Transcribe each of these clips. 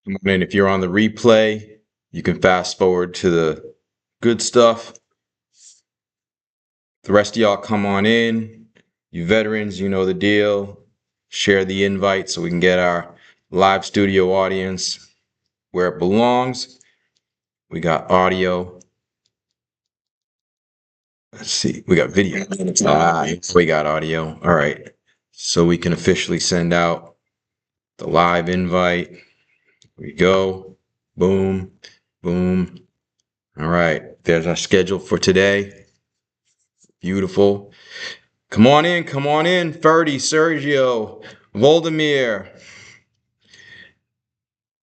And if you're on the replay, you can fast forward to the good stuff. The rest of y'all come on in. You veterans, you know the deal. Share the invite so we can get our live studio audience where it belongs. We got audio. Let's see. We got video. We got audio. All right. So we can officially send out the live invite. Here we go. Boom. Boom. All right. There's our schedule for today. Beautiful. Come on in. Come on in. Ferdy, Sergio, Voldemir.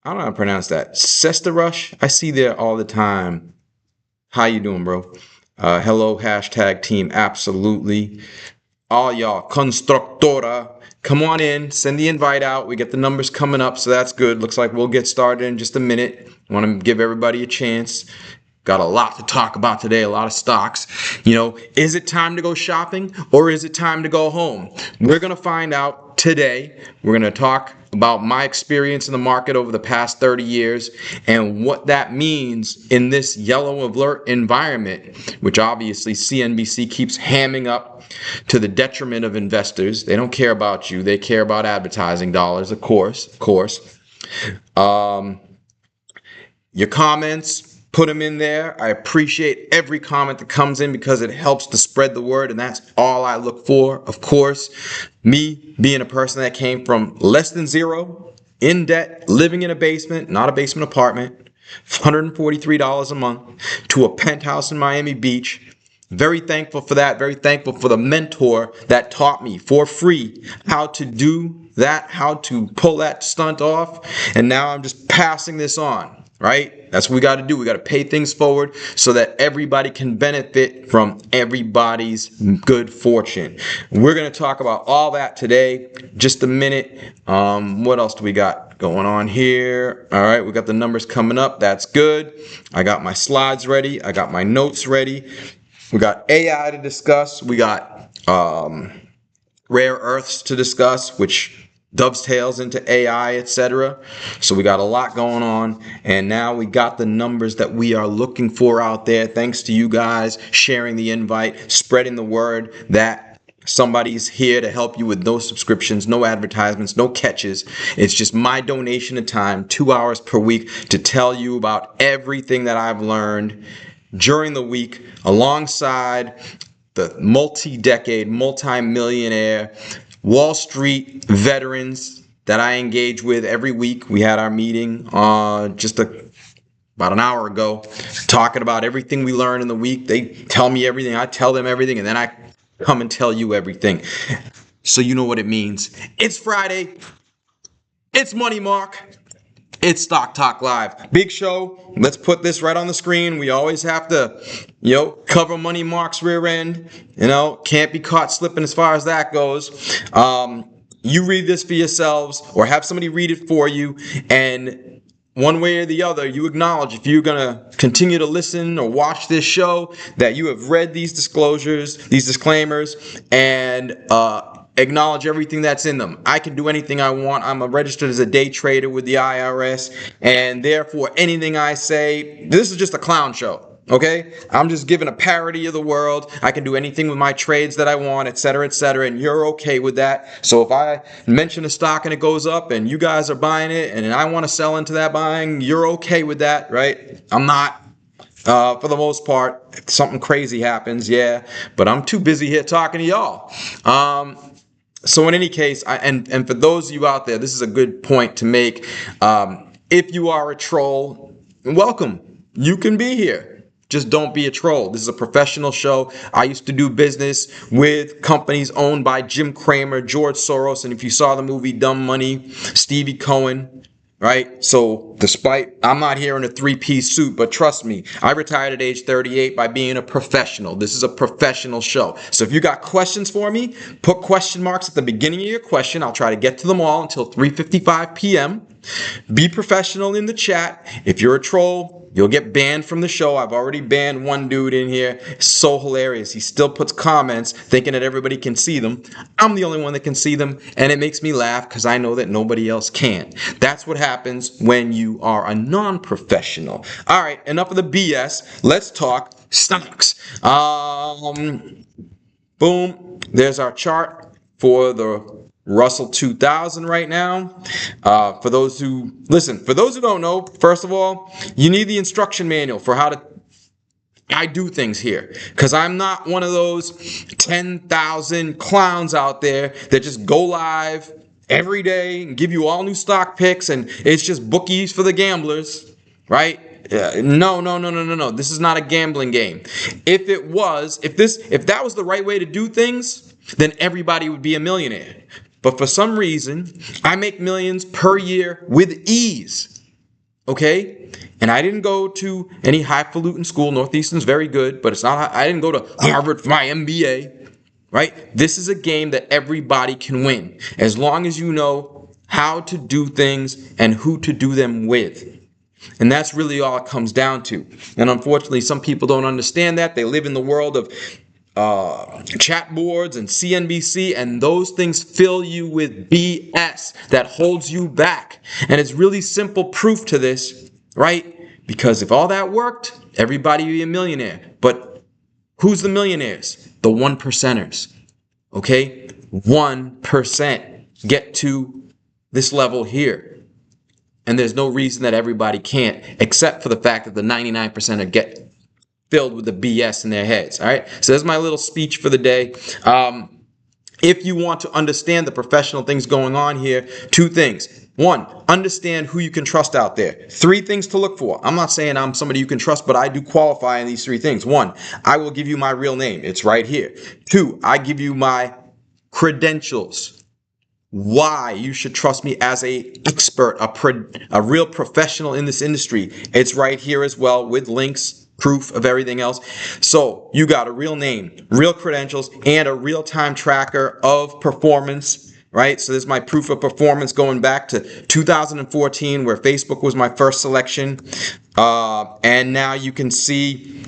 I don't know how to pronounce that. Sestarush. I see there all the time. How you doing, bro? Hello, hashtag team. Absolutely. All y'all, Constructora, come on in. Send the invite out. We get the numbers coming up, so that's good. Looks like we'll get started in just a minute. Want to give everybody a chance. Got a lot to talk about today, a lot of stocks. You know, is it time to go shopping or is it time to go home? We're going to find out today. We're going to talk about my experience in the market over the past 30 years and what that means in this yellow alert environment, which obviously CNBC keeps hamming up to the detriment of investors. They don't care about you. They care about advertising dollars, of course. Your comments, put them in there. I appreciate every comment that comes in because it helps to spread the word, and that's all I look for. Of course, me being a person that came from less than zero, in debt, living in a basement, not a basement apartment, $143 a month, to a penthouse in Miami Beach. Very thankful for that. Very thankful for the mentor that taught me for free how to do that, how to pull that stunt off. And now I'm just passing this on, right? That's what we got to do. We got to pay things forward so that everybody can benefit from everybody's good fortune. We're going to talk about all that today. Just a minute. What else do we got going on here? All right, we got the numbers coming up. That's good. I got my slides ready. I got my notes ready. We got AI to discuss. We got rare earths to discuss, which dovetails into AI, etc. So we got a lot going on. And now we got the numbers that we are looking for out there. Thanks to you guys sharing the invite, spreading the word that somebody's here to help you with no subscriptions, no advertisements, no catches. It's just my donation of time, 2 hours per week, to tell you about everything that I've learned during the week alongside the multi-decade, multi-millionaire Wall Street veterans that I engage with every week. We had our meeting about an hour ago talking about everything we learn in the week. They tell me everything, I tell them everything, and then I come and tell you everything. So you know what it means. It's Friday. It's Money Mark. It's Stock Talk Live. Big show. Let's put this right on the screen. We always have to, cover Money Mark's rear end. Can't be caught slipping as far as that goes. You read this for yourselves or have somebody read it for you. And one way or the other, you acknowledge, if you're going to continue to listen or watch this show, that you have read these disclosures, these disclaimers, and acknowledge everything that's in them. I can do anything I want. I'm registered as a day trader with the IRS, and therefore anything I say, this is just a clown show. Okay? I'm just giving a parody of the world. I can do anything with my trades that I want, etc., and you're okay with that. So if I mention a stock and it goes up and you guys are buying it and I want to sell into that buying, you're okay with that, right? I'm not. For the most part. If something crazy happens, yeah, but I'm too busy here talking to y'all. So in any case, and for those of you out there, this is a good point to make. If you are a troll, welcome. You can be here. Just don't be a troll. This is a professional show. I used to do business with companies owned by Jim Cramer, George Soros, and if you saw the movie Dumb Money, Stevie Cohen, right? So despite, I'm not here in a three-piece suit, but trust me, I retired at age 38 by being a professional. This is a professional show. So if you got questions for me, put question marks at the beginning of your question. I'll try to get to them all until 3:55 p.m., Be professional in the chat. If you're a troll, you'll get banned from the show. I've already banned one dude in here. It's so hilarious. He still puts comments thinking that everybody can see them. I'm the only one that can see them, and it makes me laugh because I know that nobody else can. That's what happens when you are a non-professional. All right, enough of the BS. Let's talk stocks. Boom. There's our chart for the Russell 2000 right now. For those who don't know, first of all, you need the instruction manual for how to I do things here, because I'm not one of those 10,000 clowns out there that just go live every day and give you all new stock picks and it's just bookies for the gamblers, right? No. This is not a gambling game. If that was the right way to do things, then everybody would be a millionaire. But for some reason, I make millions per year with ease. Okay? And I didn't go to any highfalutin school. Northeastern's very good, but I didn't go to Harvard for my MBA. Right? This is a game that everybody can win, as long as you know how to do things and who to do them with. And that's really all it comes down to. And unfortunately, some people don't understand that. They live in the world of chat boards and CNBC, and those things fill you with BS that holds you back. And it's really simple proof to this, right? Because if all that worked, everybody would be a millionaire. But who's the millionaires? The 1%ers. Okay? 1% get to this level here. And there's no reason that everybody can't, except for the fact that the 99% are get filled with the BS in their heads. All right. So that's my little speech for the day. If you want to understand the professional things going on here, two things. One, understand who you can trust out there. Three things to look for. I'm not saying I'm somebody you can trust, but I do qualify in these three things. One, I will give you my real name. It's right here. Two, I give you my credentials. Why you should trust me as a expert, a real professional in this industry. It's right here as well with links, proof of everything else. So you got a real name, real credentials, and a real-time tracker of performance, right? So this is my proof of performance going back to 2014, where Facebook was my first selection. And now you can see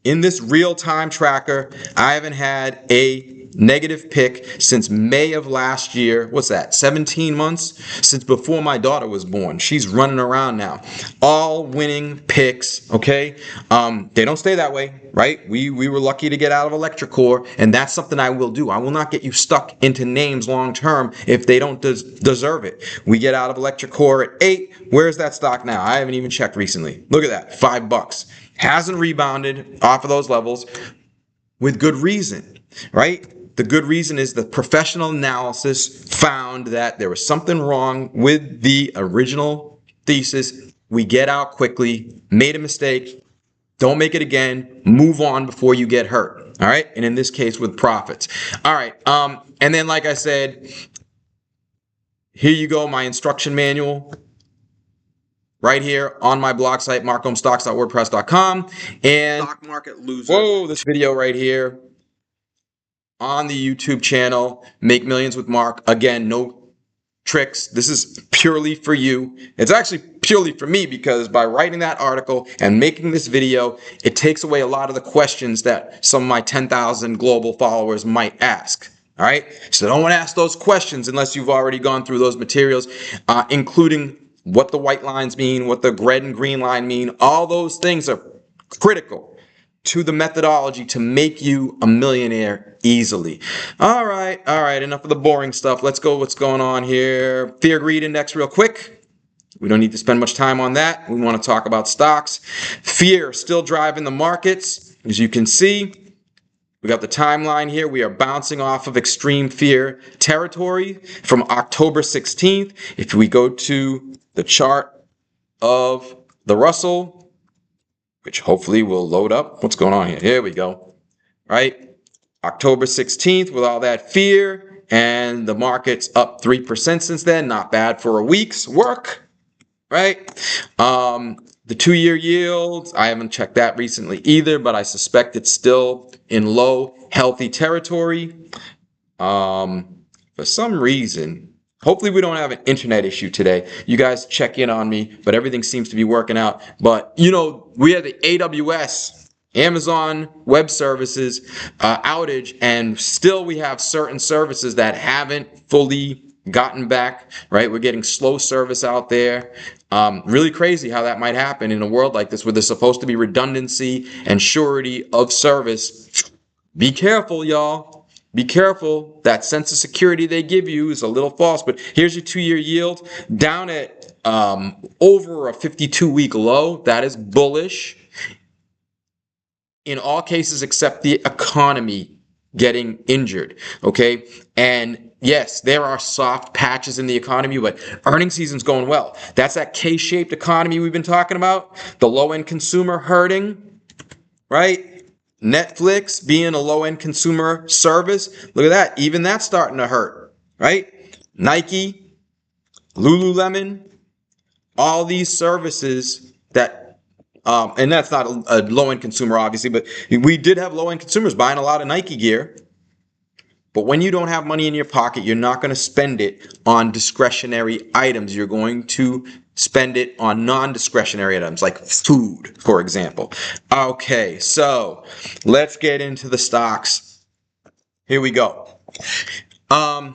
in this real-time tracker, I haven't had a negative pick since May of last year. What's that? 17 months? Since before my daughter was born. She's running around now. All winning picks, okay? They don't stay that way, right? We were lucky to get out of electrocore, and that's something I will do. I will not get you stuck into names long term if they don't deserve it. We get out of electrocore at 8. Where's that stock now? I haven't even checked recently. Look at that, $5. Hasn't rebounded off of those levels with good reason, right? The good reason is the professional analysis found that there was something wrong with the original thesis. We get out quickly, made a mistake, don't make it again, move on before you get hurt. All right. And in this case, with profits. All right. And then, like I said, here you go, my instruction manual. Right here on my blog site, markhomestocks.wordpress.com. And stock market loser. Whoa, this video right here on the YouTube channel, Make Millions with Mark. Again, no tricks. This is purely for you. It's actually purely for me, because by writing that article and making this video, it takes away a lot of the questions that some of my 10,000 global followers might ask. All right. So don't ask those questions unless you've already gone through those materials, including what the white lines mean, what the red and green line mean. All those things are critical to the methodology to make you a millionaire easily. All right. Enough of the boring stuff. Let's go what's going on here. Fear Greed Index real quick. We don't need to spend much time on that. We want to talk about stocks. Fear still driving the markets. As you can see, we got the timeline here. We are bouncing off of extreme fear territory from October 16th. If we go to the chart of the Russell, which hopefully will load up. What's going on here? Here we go. Right? October 16th with all that fear, and the market's up 3% since then. Not bad for a week's work. Right? The 2-year yield, I haven't checked that recently either, but I suspect it's still in low, healthy territory. For some reason, Hopefully we don't have an internet issue today. You guys check in on me, but everything seems to be working out. But, we had the AWS, Amazon Web Services outage, and still we have certain services that haven't fully gotten back, right? We're getting slow service out there. Really crazy how that might happen in a world like this where there's supposed to be redundancy and surety of service. Be careful, y'all. Be careful. That sense of security they give you is a little false. But here's your 2-year yield down at over a 52-week low. That is bullish in all cases except the economy getting injured. Okay. And yes, there are soft patches in the economy, but earnings season's going well. That's that K-shaped economy we've been talking about. The low-end consumer hurting, right? Netflix being a low-end consumer service. Look at that. Even that's starting to hurt, right? Nike, Lululemon, all these services that, and that's not a low-end consumer, obviously, but we did have low-end consumers buying a lot of Nike gear. But when you don't have money in your pocket, you're not going to spend it on discretionary items. You're going to spend it on non-discretionary items like food, for example. Okay, so let's get into the stocks. Here we go. So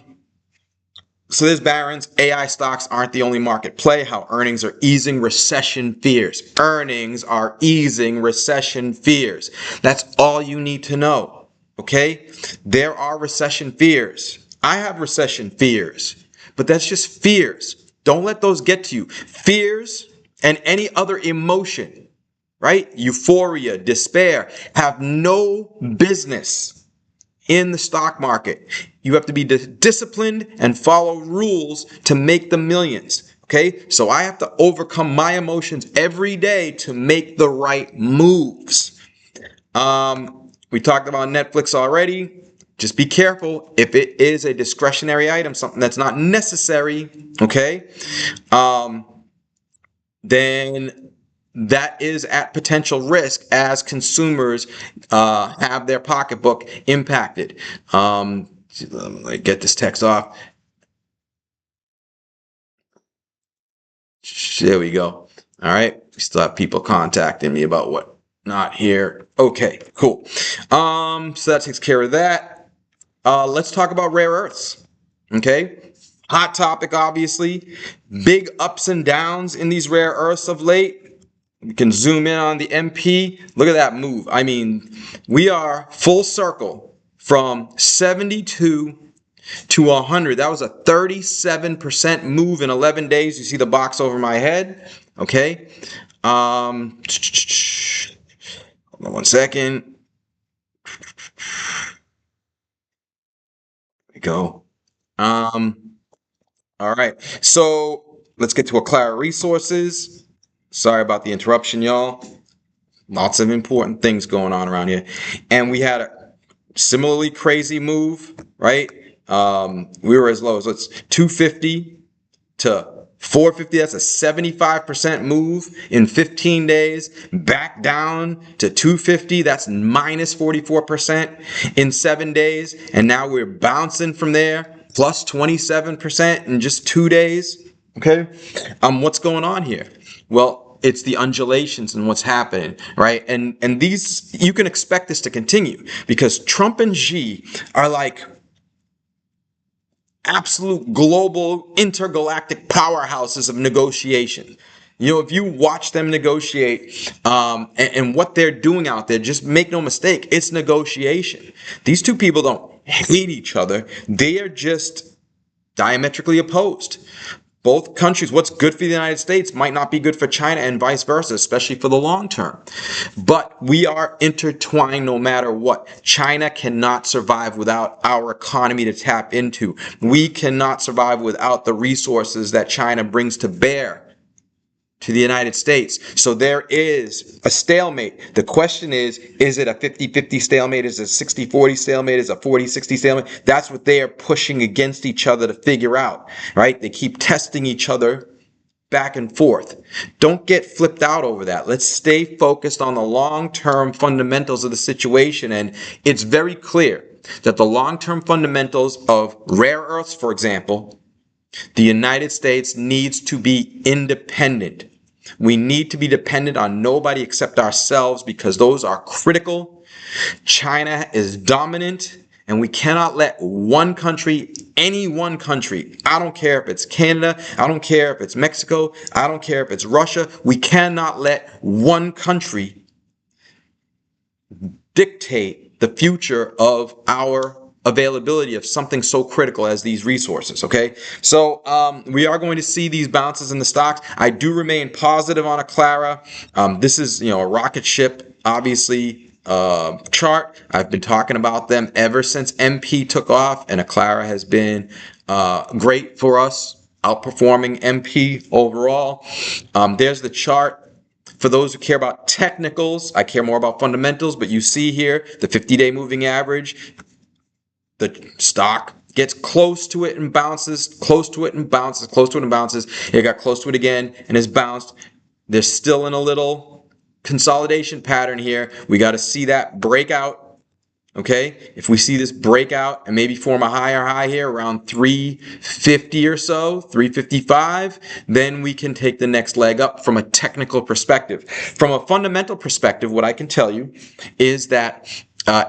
there's Barron's. AI stocks aren't the only market play. How earnings are easing recession fears. Earnings are easing recession fears. That's all you need to know. Okay? There are recession fears. I have recession fears, but that's just fears. Don't let those get to you. Fears and any other emotion, right? Euphoria, despair, have no business in the stock market. You have to be disciplined and follow rules to make the millions. Okay? So I have to overcome my emotions every day to make the right moves. We talked about Netflix already. Just be careful if it is a discretionary item, something that's not necessary, okay? Then that is at potential risk as consumers have their pocketbook impacted. Let me get this text off. There we go. All right. We still have people contacting me about what not here. Okay, cool. So that takes care of that. Let's talk about rare earths. Okay. Hot topic, obviously. Big ups and downs in these rare earths of late. You can zoom in on the MP. Look at that move. I mean, we are full circle from 72 to 100. That was a 37% move in 11 days. You see the box over my head. Okay. Hold on one second. There we go. All right. So let's get to Aclara Resources. Sorry about the interruption, y'all. Lots of important things going on around here. And we had a similarly crazy move, right? We were as low as 250 to 450. That's a 75% move in 15 days. Back down to 250. That's minus 44% in 7 days. And now we're bouncing from there, plus 27% in just 2 days. Okay. What's going on here? Well, it's the undulations and what's happening, right? And these, you can expect this to continue because Trump and Xi are like absolute global intergalactic powerhouses of negotiation. If you watch them negotiate and what they're doing out there, just make no mistake, it's negotiation. These two people don't hate each other. They are just diametrically opposed. Both countries, what's good for the United States might not be good for China and vice versa, especially for the long term. But we are intertwined no matter what. China cannot survive without our economy to tap into. We cannot survive without the resources that China brings to bear to the United States. So there is a stalemate. The question is it a 50-50 stalemate? Is it a 60-40 stalemate? Is it a 40-60 stalemate? That's what they are pushing against each other to figure out, right? They keep testing each other back and forth. Don't get flipped out over that. Let's stay focused on the long-term fundamentals of the situation. And it's very clear that the long-term fundamentals of rare earths, for example, The United States needs to be independent. We need to be dependent on nobody except ourselves because those are critical. China is dominant, and we cannot let one country, any one country, I don't care if it's Canada, I don't care if it's Mexico, I don't care if it's Russia, we cannot let one country dictate the future of our availability of something so critical as these resources. Okay, so we are going to see these bounces in the stocks. I do remain positive on Aclara. This is, a rocket ship, obviously, chart. I've been talking about them ever since MP took off, and Aclara has been great for us, outperforming MP overall. There's the chart. For those who care about technicals, I care more about fundamentals, but you see here the 50-day moving average. The stock gets close to it and bounces, close to it and bounces, close to it and bounces. It got close to it again and has bounced. They're still in a little consolidation pattern here. We got to see that breakout. Okay, if we see this breakout and maybe form a higher high here around 350 or so, 355, then we can take the next leg up from a technical perspective. From a fundamental perspective, what I can tell you is that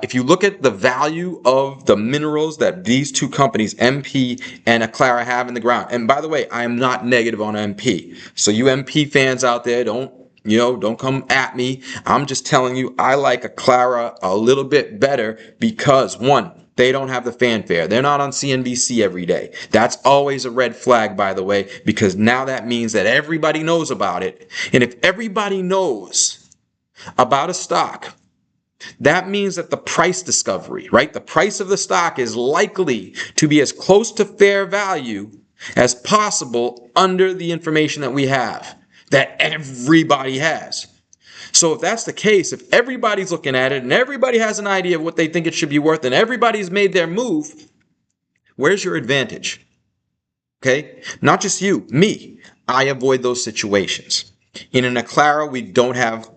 if you look at the value of the minerals that these two companies, MP and Aclara, have in the ground, and by the way, I am not negative on MP. So you MP fans out there, don't come at me. I'm just telling you I like Aclara a little bit better because, one, they don't have the fanfare. They're not on CNBC every day. That's always a red flag, by the way, because now that means that everybody knows about it. And if everybody knows about a stock, that means that the price discovery, right? The price of the stock is likely to be as close to fair value as possible under the information that we have, that everybody has. So if that's the case, if everybody's looking at it and everybody has an idea of what they think it should be worth and everybody's made their move, where's your advantage? Okay? Not just you, me. I avoid those situations. In an Aclara, we don't have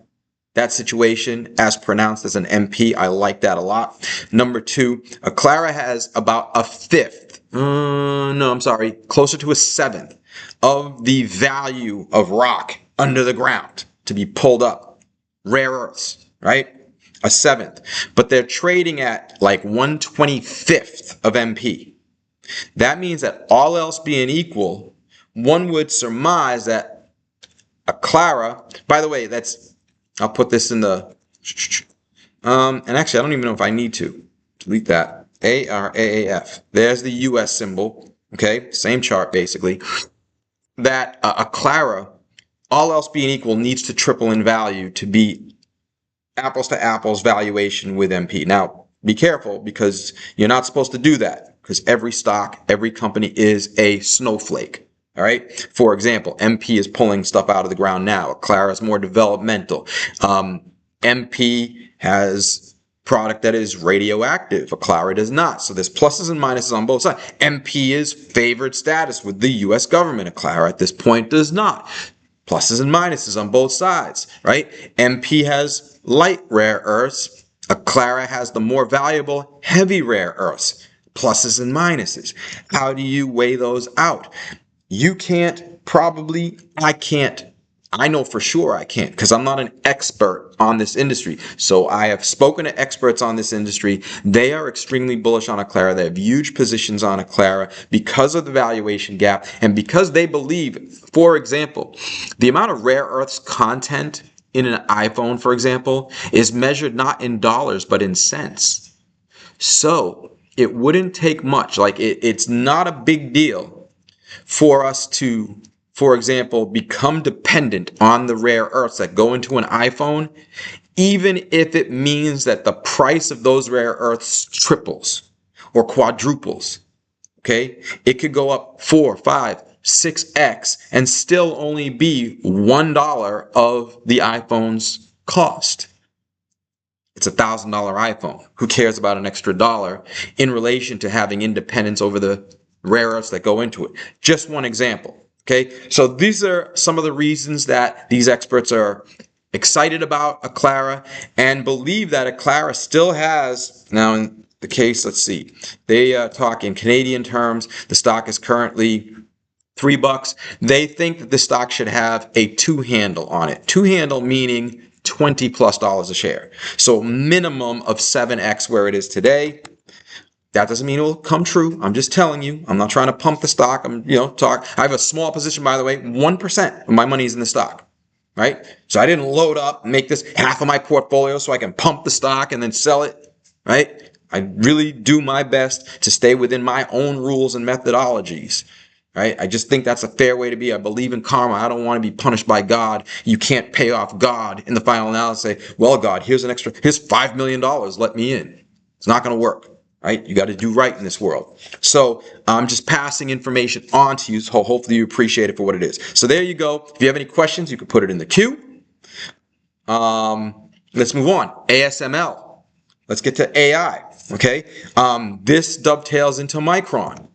that situation as pronounced as an MP. I like that a lot. Number two, Aclara has about a fifth, closer to a seventh of the value of rock under the ground to be pulled up. Rare earths, right? A seventh. But they're trading at like 1/25th of MP. That means that all else being equal, one would surmise that Aclara, by the way, I'll put this in the, and actually I don't even know if I need to delete that. ARAAF. There's the US symbol. Okay, same chart basically. That Aclara, all else being equal, needs to triple in value to be apples to apples valuation with MP. Now, be careful because you're not supposed to do that because every stock, every company is a snowflake. All right. For example, MP is pulling stuff out of the ground now. Aclara is more developmental. MP has product that is radioactive. Aclara does not. So there's pluses and minuses on both sides. MP is favored status with the U.S. government. Aclara at this point does not. Pluses and minuses on both sides, right? MP has light rare earths. Aclara has the more valuable heavy rare earths. Pluses and minuses. How do you weigh those out? You can't, I can't. I know for sure I can't because I'm not an expert on this industry. So I have spoken to experts on this industry. They are extremely bullish on Aclara. They have huge positions on Aclara because of the valuation gap and because they believe, for example, the amount of rare earths content in an iPhone, for example, is measured not in dollars but in cents. So it wouldn't take much. Like it's not a big deal for us to, for example, become dependent on the rare earths that go into an iPhone, even if it means that the price of those rare earths triples or quadruples. Okay? It could go up 4, 5, 6x and still only be $1 of the iPhone's cost. It's a $1,000 iPhone. Who cares about an extra dollar in relation to having independence over the rare earths that go into it? Just one example. Okay, so these are some of the reasons that these experts are excited about Aclara and believe that Aclara still has, now in the case, let's see, they talk in Canadian terms. The stock is currently $3. They think that the stock should have a 2 handle on it. 2 handle meaning $20+ a share. So minimum of 7x where it is today. That doesn't mean it will come true. I'm just telling you. I'm not trying to pump the stock. I have a small position, by the way. 1% of my money is in the stock, right? So I didn't load up, make this half of my portfolio so I can pump the stock and then sell it, right? I really do my best to stay within my own rules and methodologies, right? I just think that's a fair way to be. I believe in karma. I don't want to be punished by God. You can't pay off God in the final analysis. Say, well, God, here's $5 million. Let me in. It's not going to work. Right? You got to do right in this world. So I'm just passing information on to you. So hopefully you appreciate it for what it is. So there you go. If you have any questions, you can put it in the queue. Let's move on. ASML. Let's get to AI. Okay. This dovetails into Micron.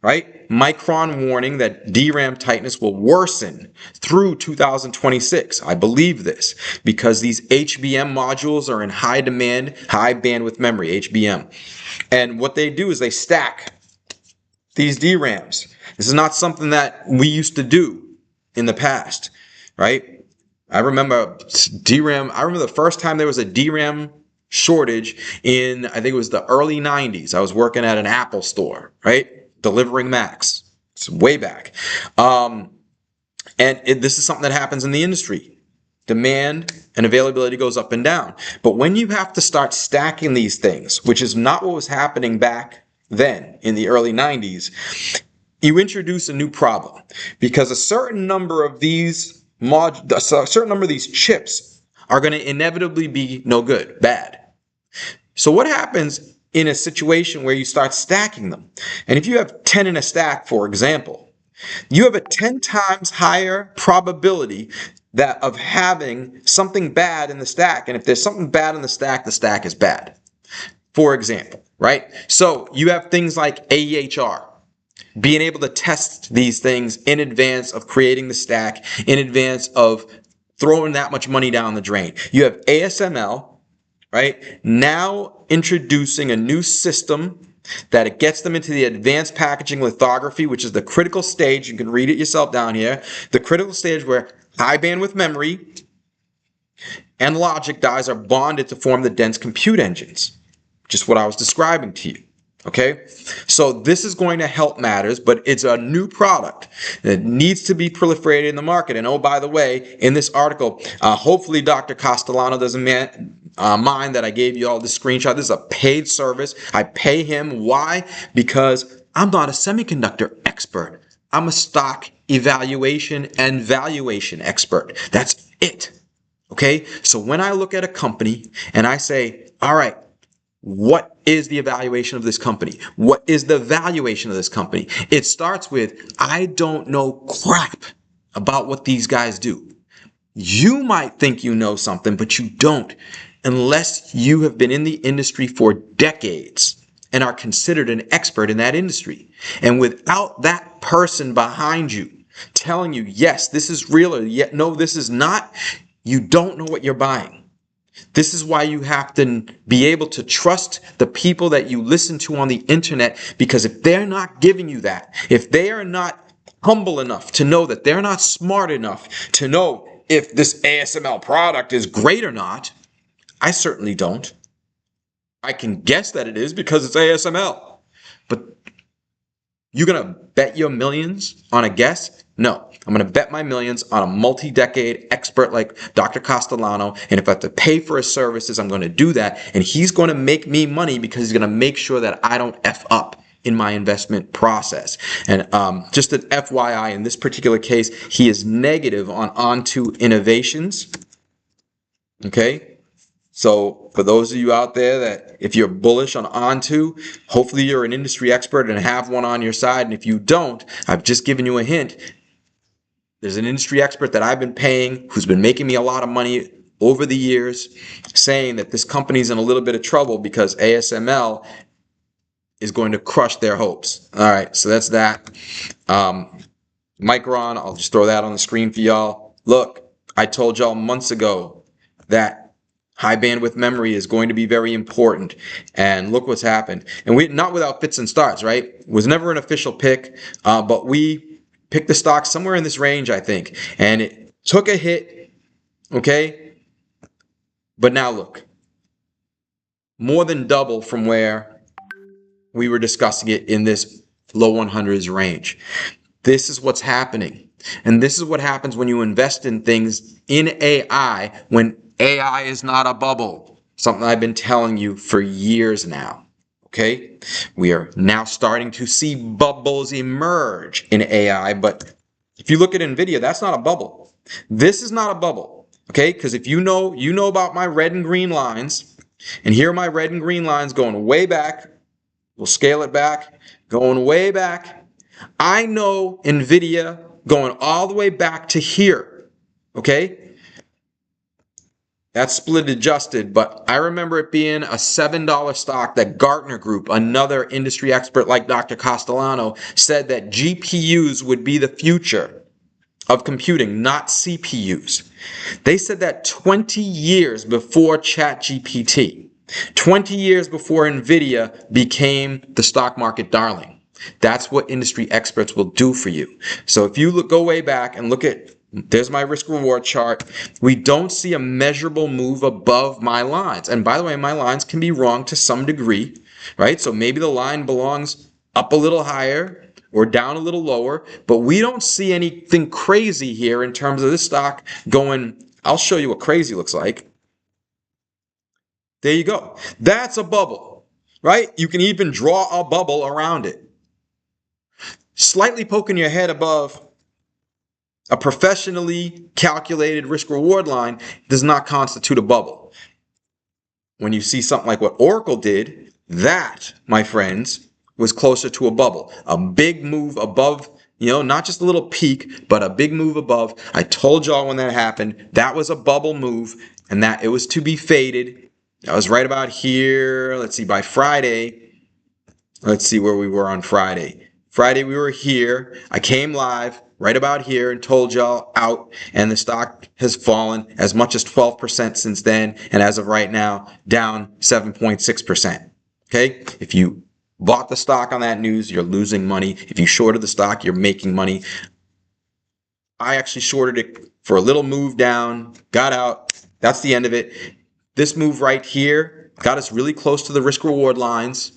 Right? Micron warning that DRAM tightness will worsen through 2026. I believe this because these HBM modules are in high demand, high bandwidth memory, HBM. And what they do is they stack these DRAMs. This is not something that we used to do in the past, right? I remember the first time there was a DRAM shortage in, I think it was the early 90s. I was working at an Apple store, right? Delivering Macs. It's way back. This is something that happens in the industry. Demand and availability goes up and down. But when you have to start stacking these things, which is not what was happening back then in the early 90s, you introduce a new problem because a certain number of these chips are going to inevitably be no good, bad. So what happens in a situation where you start stacking them? And if you have 10 in a stack, for example, you have a 10 times higher probability of having something bad in the stack. And if there's something bad in the stack is bad. For example, right? So you have things like AEHR, being able to test these things in advance of creating the stack, in advance of throwing that much money down the drain. You have ASML, right? Now introducing a new system that it gets them into the advanced packaging lithography, which is the critical stage. You can read it yourself down here. The critical stage where high bandwidth memory and logic dies are bonded to form the dense compute engines. Just what I was describing to you. Okay, so this is going to help matters, but it's a new product that needs to be proliferated in the market. And oh, by the way, in this article, hopefully Dr. Castellano doesn't mind that I gave you all this screenshot. This is a paid service. I pay him. Why? Because I'm not a semiconductor expert. I'm a stock evaluation and valuation expert. That's it. Okay, so when I look at a company and I say, all right, what is the evaluation of this company? What is the valuation of this company? It starts with, I don't know crap about what these guys do. You might think you know something, but you don't, unless you have been in the industry for decades and are considered an expert in that industry. And without that person behind you telling you, yes, this is real, or yet, no, this is not, you don't know what you're buying. This is why you have to be able to trust the people that you listen to on the internet, because if they're not giving you that, if they are not humble enough to know that they're not smart enough to know if this ASML product is great or not, I certainly don't. I can guess that it is because it's ASML. But you're going to bet your millions on a guess? No. I'm going to bet my millions on a multi-decade expert like Dr. Castellano. And if I have to pay for his services, I'm going to do that. And he's going to make me money because he's going to make sure that I don't F up in my investment process. And just an FYI, in this particular case, he is negative on Onto Innovations. Okay? So for those of you out there that if you're bullish on Onto, hopefully you're an industry expert and have one on your side. And if you don't, I've just given you a hint. There's an industry expert that I've been paying who's been making me a lot of money over the years, saying that this company's in a little bit of trouble because ASML is going to crush their hopes. All right, so that's that. Micron, I'll just throw that on the screen for y'all. Look, I told y'all months ago that high bandwidth memory is going to be very important, and look what's happened. And we not without fits and starts, right? It was never an official pick, but we picked the stock somewhere in this range, I think, and it took a hit, okay? But now look, more than double from where we were discussing it in this low 100s range. This is what's happening. And this is what happens when you invest in things in AI, when AI is not a bubble. Something I've been telling you for years now. Okay? We are now starting to see bubbles emerge in AI, but if you look at NVIDIA, that's not a bubble. This is not a bubble. Okay? Because if you know about my red and green lines, and here are my red and green lines going way back. We'll scale it back, going way back. I know NVIDIA going all the way back to here, okay? That's split adjusted, but I remember it being a $7 stock that Gartner Group, another industry expert like Dr. Castellano, said that GPUs would be the future of computing, not CPUs. They said that 20 years before ChatGPT. 20 years before NVIDIA became the stock market darling. That's what industry experts will do for you. So if you go way back and look at, there's my risk reward chart, we don't see a measurable move above my lines. And by the way, my lines can be wrong to some degree, right? So maybe the line belongs up a little higher or down a little lower, but we don't see anything crazy here in terms of this stock going. I'll show you what crazy looks like. There you go. That's a bubble, right? You can even draw a bubble around it. Slightly poking your head above a professionally calculated risk-reward line does not constitute a bubble. When you see something like what Oracle did, that, my friends, was closer to a bubble. A big move above, not just a little peak, but a big move above. I told y'all when that happened, that was a bubble move, and that it was to be faded. I was right about here. Let's see, by Friday, let's see where we were on Friday. Friday, we were here. I came live right about here and told y'all out, and the stock has fallen as much as 12% since then, and as of right now, down 7.6%. Okay? If you bought the stock on that news, you're losing money. If you shorted the stock, you're making money. I actually shorted it for a little move down, got out. That's the end of it. This move right here got us really close to the risk-reward lines,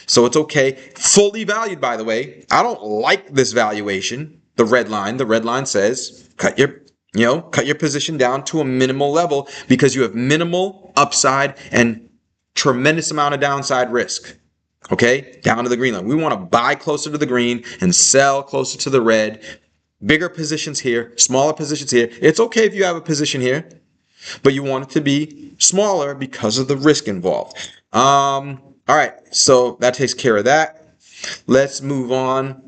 so it's okay. Fully valued, by the way. I don't like this valuation. The red line says cut your position down to a minimal level because you have minimal upside and tremendous amount of downside risk. Okay, down to the green line. We want to buy closer to the green and sell closer to the red. Bigger positions here, smaller positions here. It's okay if you have a position here, but you want it to be smaller because of the risk involved. All right, so that takes care of that. Let's move on.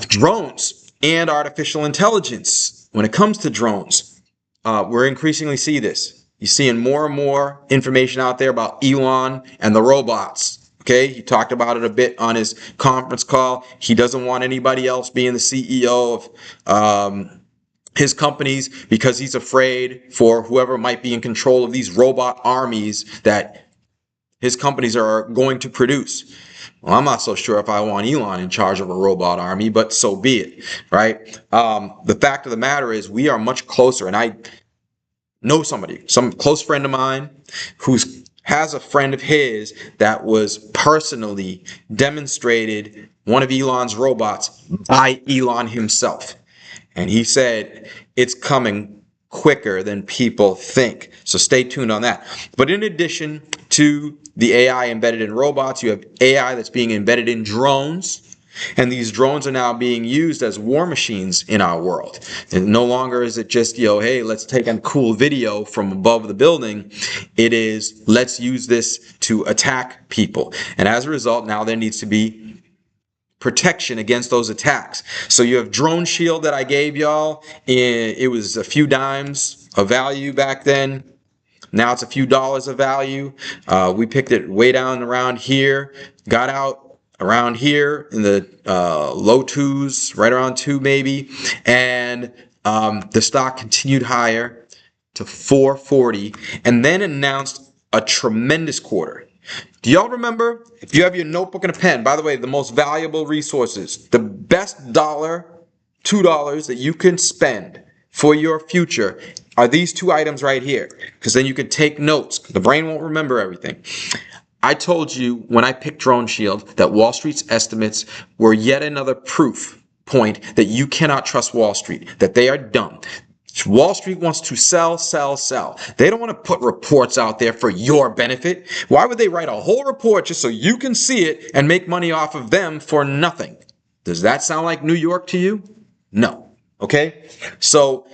Drones and artificial intelligence. When it comes to drones, we're increasingly see this. You're seeing more and more information out there about Elon and the robots. Okay, he talked about it a bit on his conference call. He doesn't want anybody else being the CEO of his companies because he's afraid for whoever might be in control of these robot armies that his companies are going to produce. Well, I'm not so sure if I want Elon in charge of a robot army, but so be it, right? The fact of the matter is we are much closer, and I know somebody, some close friend of mine has a friend of his that was personally demonstrated one of Elon's robots by Elon himself. And he said it's coming quicker than people think. So stay tuned on that. But in addition to the AI embedded in robots, you have AI that's being embedded in drones. And these drones are now being used as war machines in our world. And no longer is it just, hey, let's take a cool video from above the building. It is, let's use this to attack people. And as a result, now there needs to be protection against those attacks. So you have Drone Shield that I gave y'all. It was a few dimes of value back then. Now it's a few dollars of value. We picked it way down around here, got out around here in the low twos, right around 2 maybe, and the stock continued higher to 440 and then announced a tremendous quarter. Do y'all remember? If you have your notebook and a pen, by the way, the most valuable resources, the best dollar $2 that you can spend for your future are these two items right here, because then you can take notes. The brain won't remember everything. I told you when I picked Drone Shield that Wall Street's estimates were yet another proof point that you cannot trust Wall Street, that they are dumb. Wall Street wants to sell, sell, sell. They don't want to put reports out there for your benefit. Why would they write a whole report just so you can see it and make money off of them for nothing? Does that sound like New York to you? No. Okay? So,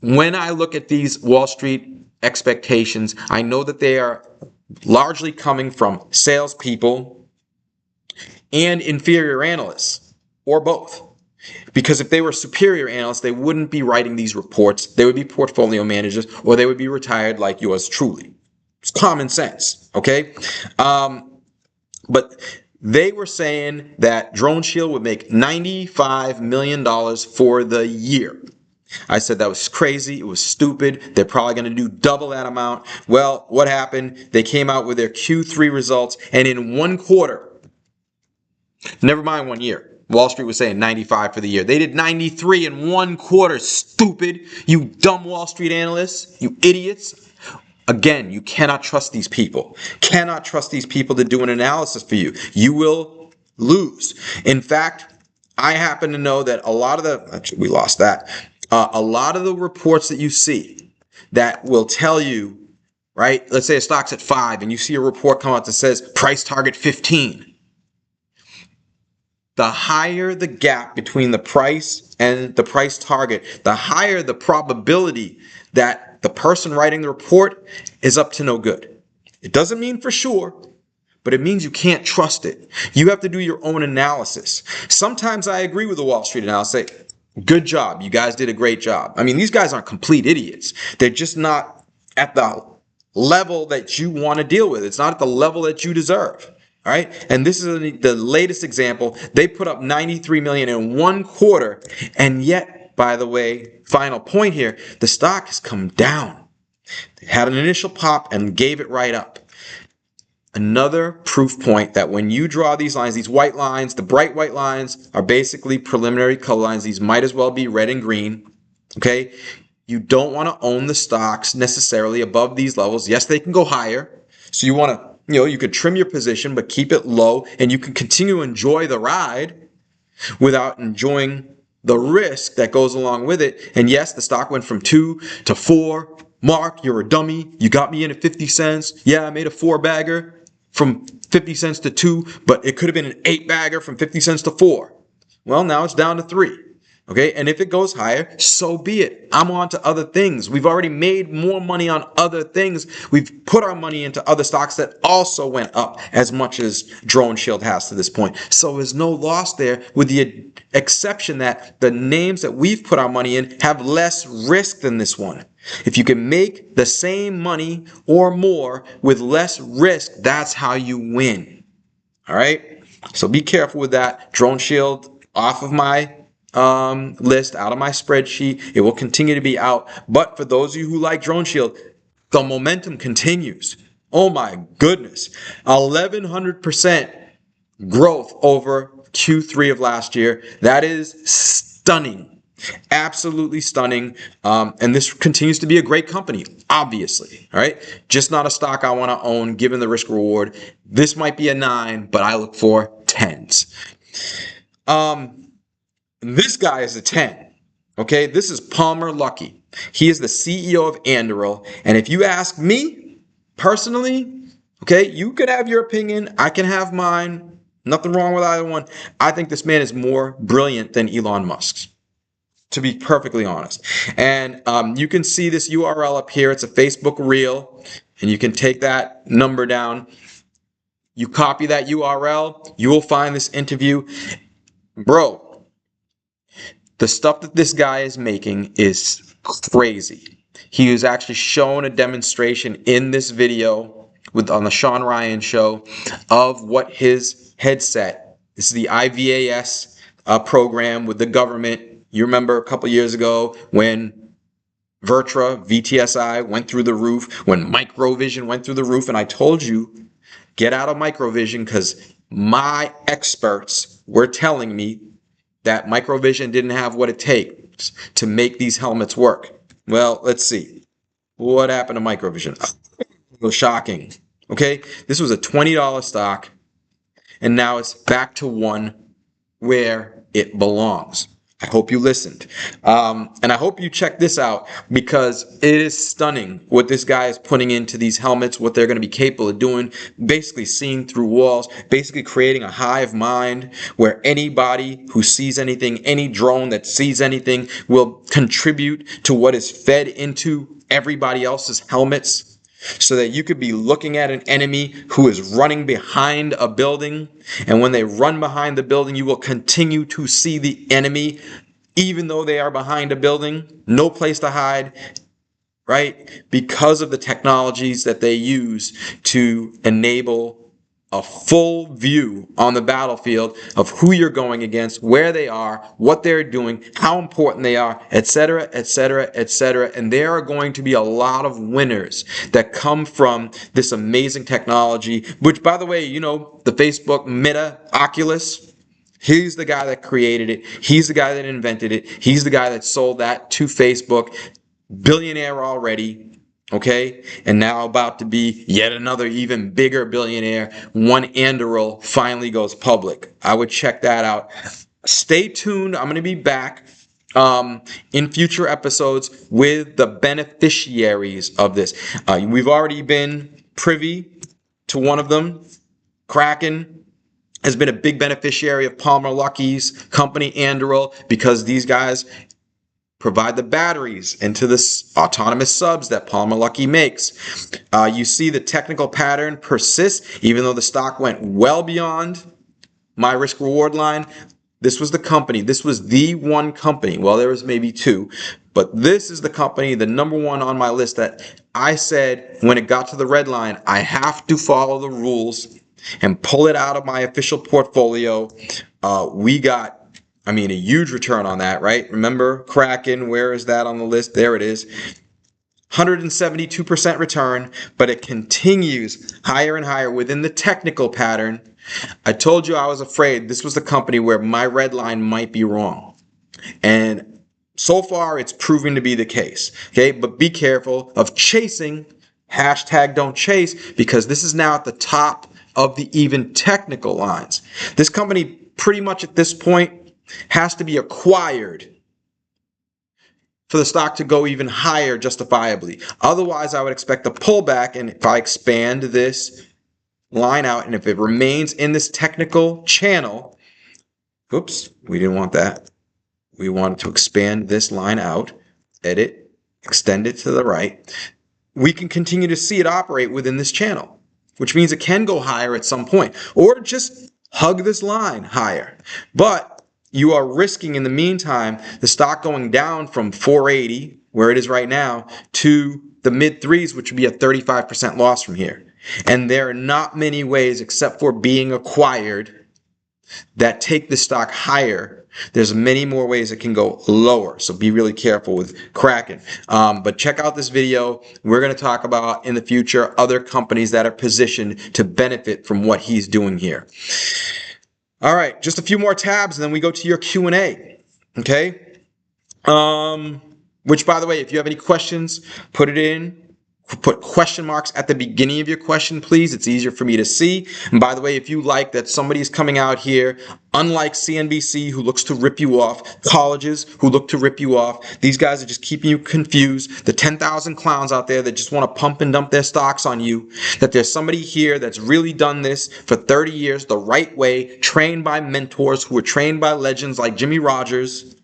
when I look at these Wall Street expectations, I know that they are largely coming from salespeople and inferior analysts, or both. Because if they were superior analysts, they wouldn't be writing these reports. They would be portfolio managers, or they would be retired like yours truly. It's common sense, okay? But they were saying that Drone Shield would make $95 million for the year. I said that was crazy. It was stupid. They're probably going to do double that amount. Well, what happened? They came out with their Q3 results, and in one quarter, never mind 1 year, Wall Street was saying 95 for the year. They did 93 in one quarter. Stupid. You dumb Wall Street analysts. You idiots. Again, you cannot trust these people. Cannot trust these people to do an analysis for you. You will lose. In fact, I happen to know that a lot of the, actually we lost that, a lot of the reports that you see that will tell you, right, let's say a stock's at 5 and you see a report come out that says price target 15. The higher the gap between the price and the price target, the higher the probability that the person writing the report is up to no good. It doesn't mean for sure, but it means you can't trust it. You have to do your own analysis. Sometimes I agree with the Wall Street analysis. Say, good job. You guys did a great job. I mean, these guys aren't complete idiots. They're just not at the level that you want to deal with. It's not at the level that you deserve. All right. And this is the latest example. They put up 93 million in one quarter. And yet, by the way, final point here, the stock has come down. They had an initial pop and gave it right up. Another proof point that when you draw these lines, these white lines, the bright white lines are basically preliminary color lines. These might as well be red and green. Okay. You don't want to own the stocks necessarily above these levels. Yes, they can go higher. So you want to, you could trim your position, but keep it low, and you can continue to enjoy the ride without enjoying the risk that goes along with it. And yes, the stock went from 2 to 4. Mark, you're a dummy. You got me in at 50 cents. Yeah, I made a 4-bagger from 50 cents to 2, but it could have been an 8-bagger from 50 cents to 4. Well, now it's down to 3. Okay, and if it goes higher, so be it. I'm on to other things. We've already made more money on other things. We've put our money into other stocks that also went up as much as Drone Shield has to this point. So there's no loss there, with the exception that the names that we've put our money in have less risk than this one. If you can make the same money or more with less risk, that's how you win. All right, so be careful with that. Drone Shield off of my list, out of my spreadsheet. It will continue to be out. But for those of you who like Drone Shield, the momentum continues. Oh my goodness. 1,100% growth over Q3 of last year. That is stunning. Absolutely stunning. And this continues to be a great company, obviously. All right. Just not a stock I want to own given the risk reward. This might be a 9, but I look for 10s. This guy is a 10. Okay, this is Palmer Luckey. He is the CEO of Naval. And if you ask me personally, okay, you could have your opinion. I can have mine. Nothing wrong with either one. I think this man is more brilliant than Elon Musk's, to be perfectly honest. And you can see this URL up here. It's a Facebook reel, and you can take that number down. You copy that URL, you will find this interview. Bro, the stuff that this guy is making is crazy. He was actually shown a demonstration in this video on the Sean Ryan show of what his headset. This is the IVAS program with the government. You remember a couple years ago when Vertra, VTSI went through the roof, when Microvision went through the roof, and I told you, get out of Microvision because my experts were telling me that Microvision didn't have what it takes to make these helmets work. Well, let's see. What happened to Microvision? Oh, shocking. Okay, this was a $20 stock, and now it's back to one where it belongs. I hope you listened. And I hope you check this out, because it is stunning what this guy is putting into these helmets, what they're going to be capable of doing, basically seeing through walls, basically creating a hive mind where anybody who sees anything, any drone that sees anything, will contribute to what is fed into everybody else's helmets. So that you could be looking at an enemy who is running behind a building, and when they run behind the building, you will continue to see the enemy even though they are behind a building. No place to hide, right? Because of the technologies that they use to enable a full view on the battlefield of who you're going against, where they are, what they're doing, how important they are, etc., etc., etc. And there are going to be a lot of winners that come from this amazing technology, which, by the way, you know, the Facebook Meta Oculus, he's the guy that created it. He's the guy that invented it. He's the guy that sold that to Facebook. Billionaire already. Okay, and now about to be yet another even bigger billionaire. One Anduril finally goes public. I would check that out. Stay tuned. I'm going to be back in future episodes with the beneficiaries of this. We've already been privy to one of them. Kraken has been a big beneficiary of Palmer Luckey's company, Anduril, because these guys provide the batteries into this autonomous subs that Palmer Luckey makes. You see the technical pattern persist, even though the stock went well beyond my risk reward line. This was the company. This was the one company. Well, there was maybe two, but this is the company, the number one on my list, that I said when it got to the red line, I have to follow the rules and pull it out of my official portfolio. We got, I mean, a huge return on that, right? Remember Kraken, where is that on the list? There it is. 172% return, but it continues higher and higher within the technical pattern. I told you I was afraid this was the company where my red line might be wrong. And so far, it's proving to be the case. Okay, but be careful of chasing. Hashtag don't chase, because this is now at the top of the even technical lines. This company pretty much at this point has to be acquired for the stock to go even higher justifiably. Otherwise, I would expect a pullback, and if I expand this line out, and if it remains in this technical channel, oops, we didn't want that. We wanted to expand this line out, edit, extend it to the right. We can continue to see it operate within this channel, which means it can go higher at some point, or just hug this line higher. But you are risking, in the meantime, the stock going down from 480, where it is right now, to the mid threes, which would be a 35% loss from here. And there are not many ways, except for being acquired, that take the stock higher. There's many more ways it can go lower. So be really careful with Kraken. But check out this video. We're going to talk about, in the future, other companies that are positioned to benefit from what he's doing here. All right, just a few more tabs, and then we go to your Q&A, okay? Which, by the way, if you have any questions, put it in. Put question marks at the beginning of your question, please. It's easier for me to see. And by the way, if you like that somebody's coming out here, unlike CNBC, who looks to rip you off, colleges who look to rip you off, these guys are just keeping you confused. The 10,000 clowns out there that just want to pump and dump their stocks on you, that there's somebody here that's really done this for 30 years the right way, trained by mentors who were trained by legends like Jimmy Rogers,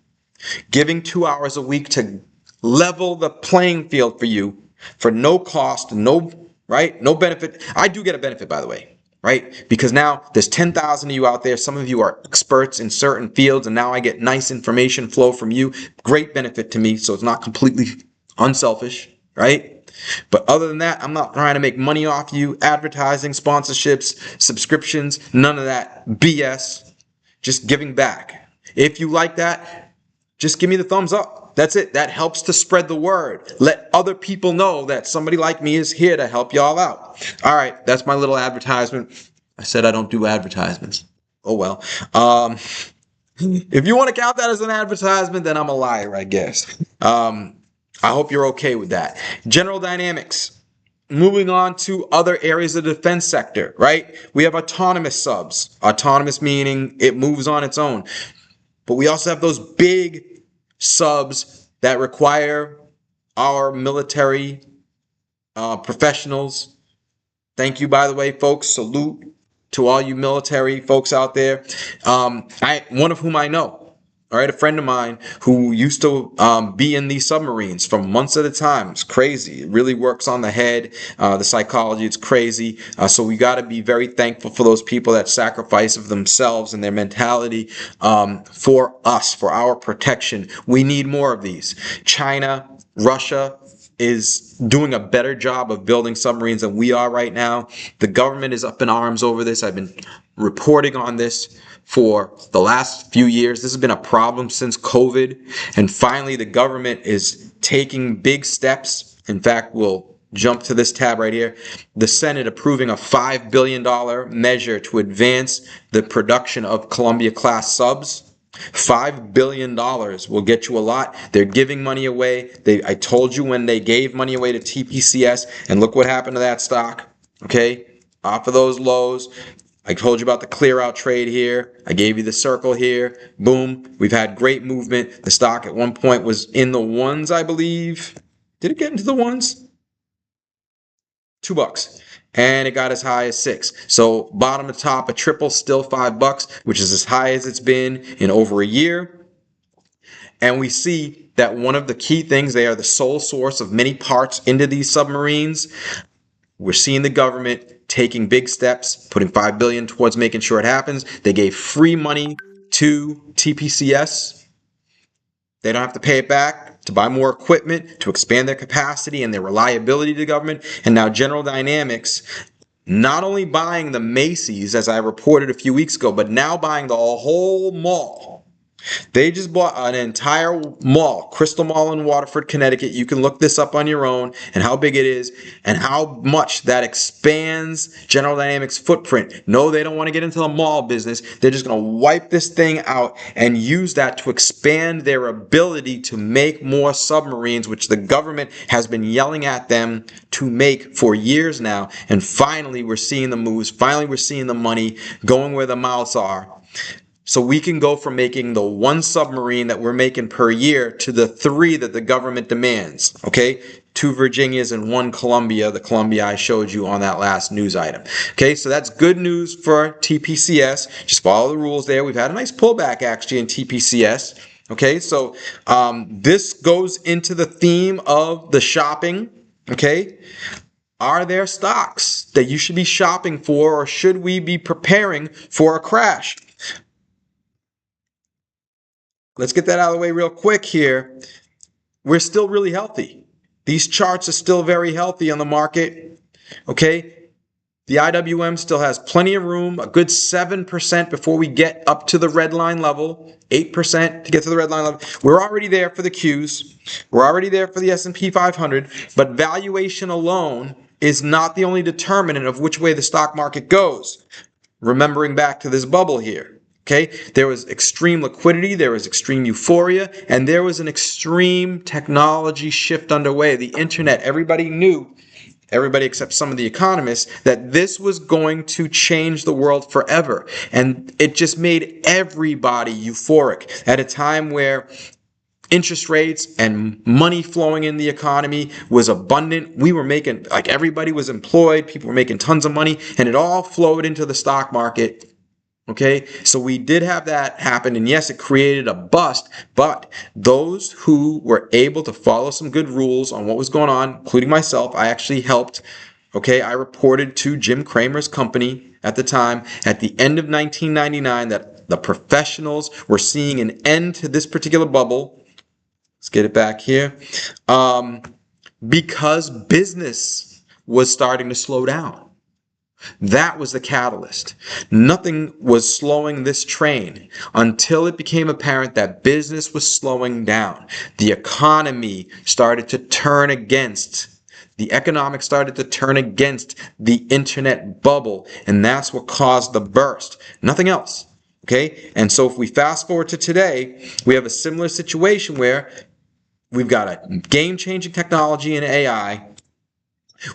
giving 2 hours a week to level the playing field for you, for no cost, no benefit. I do get a benefit, by the way, right? Because now there's 10,000 of you out there. Some of you are experts in certain fields, and now I get nice information flow from you. Great benefit to me, so it's not completely unselfish, right? But other than that, I'm not trying to make money off you. Advertising, sponsorships, subscriptions, none of that BS. Just giving back. If you like that, just give me the thumbs up. That's it. That helps to spread the word. Let other people know that somebody like me is here to help y'all out. All right, that's my little advertisement. I said I don't do advertisements. Oh well. If you want to count that as an advertisement, then I'm a liar, I guess. I hope you're okay with that. General Dynamics. Moving on to other areas of the defense sector, right? We have autonomous subs. Autonomous meaning it moves on its own. But we also have those big subs that require our military professionals. Thank you, by the way, folks. Salute to all you military folks out there. One of whom I know. All right, a friend of mine who used to be in these submarines for months at a time. It's crazy. It really works on the head, the psychology. It's crazy. So we got to be very thankful for those people that sacrifice of themselves and their mentality for us, for our protection. We need more of these. China, Russia is doing a better job of building submarines than we are right now. The government is up in arms over this. I've been reporting on this for the last few years. This has been a problem since COVID. And finally, the government is taking big steps. In fact, we'll jump to this tab right here. The Senate approving a $5 billion measure to advance the production of Columbia-class subs. $5 billion will get you a lot. They're giving money away. I told you when they gave money away to TPCS, and look what happened to that stock. Okay, off of those lows. I told you about the clear out trade here. I gave you the circle here. Boom. We've had great movement. The stock at one point was in the ones, I believe. Did it get into the ones? $2. And it got as high as 6. So bottom to top, a triple, still $5, which is as high as it's been in over a year. And we see that one of the key things, they are the sole source of many parts into these submarines. We're seeing the government taking big steps, putting $5 billion towards making sure it happens. They gave free money to TPCS. They don't have to pay it back to buy more equipment, to expand their capacity and their reliability to the government. And now General Dynamics, not only buying the Macy's, as I reported a few weeks ago, but now buying the whole mall. They just bought an entire mall, Crystal Mall in Waterford, Connecticut. You can look this up on your own and how big it is and how much that expands General Dynamics' footprint. No, they don't want to get into the mall business. They're just going to wipe this thing out and use that to expand their ability to make more submarines, which the government has been yelling at them to make for years now. And finally, we're seeing the moves. Finally, we're seeing the money going where the mouths are. So we can go from making the one submarine that we're making per year to the 3 that the government demands, okay? 2 Virginias and 1 Columbia, the Columbia I showed you on that last news item. Okay, so that's good news for TPCS. Just follow the rules there. We've had a nice pullback actually in TPCS. Okay, so this goes into the theme of the shopping, okay? Are there stocks that you should be shopping for, or should we be preparing for a crash? Let's get that out of the way real quick here. We're still really healthy. These charts are still very healthy on the market. Okay? The IWM still has plenty of room, a good 7% before we get up to the red line level, 8% to get to the red line level. We're already there for the Qs. We're already there for the S&P 500, but valuation alone is not the only determinant of which way the stock market goes. Remembering back to this bubble here. Okay, there was extreme liquidity, there was extreme euphoria, and there was an extreme technology shift underway. The internet, everybody knew, everybody except some of the economists, that this was going to change the world forever. And it just made everybody euphoric at a time where interest rates and money flowing in the economy was abundant. We were making, like everybody was employed, people were making tons of money, and it all flowed into the stock market. Okay, so we did have that happen, and yes, it created a bust, but those who were able to follow some good rules on what was going on, including myself, I actually helped. Okay, I reported to Jim Cramer's company at the time, at the end of 1999, that the professionals were seeing an end to this particular bubble. Let's get it back here. Because business was starting to slow down. That was the catalyst. Nothing was slowing this train until it became apparent that business was slowing down. The economy started to turn against. The economics started to turn against the internet bubble, and that's what caused the burst. Nothing else. Okay, and so if we fast forward to today, we have a similar situation where we've got a game-changing technology in AI.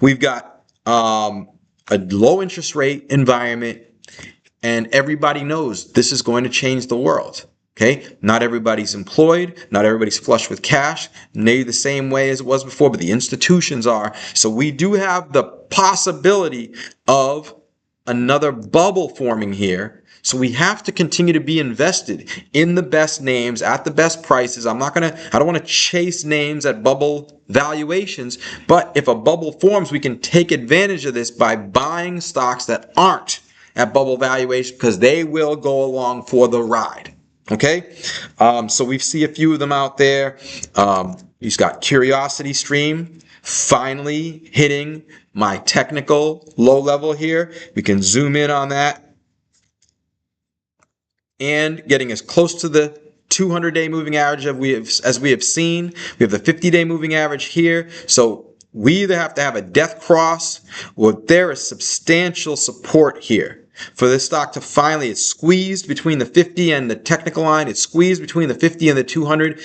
We've got a low interest rate environment, and everybody knows this is going to change the world. Okay, not everybody's employed, not everybody's flush with cash, maybe the same way as it was before, but the institutions are. So we do have the possibility of another bubble forming here. So we have to continue to be invested in the best names at the best prices. I don't want to chase names at bubble valuations, but if a bubble forms, we can take advantage of this by buying stocks that aren't at bubble valuation, because they will go along for the ride. Okay, so we see a few of them out there. He's got Curiosity Stream finally hitting my technical low level here. We can zoom in on that and getting as close to the 200-day moving average as we have seen. We have the 50-day moving average here. So we either have to have a death cross or there is substantial support here for this stock to finally, it's squeezed between the 50 and the technical line. It's squeezed between the 50 and the 200.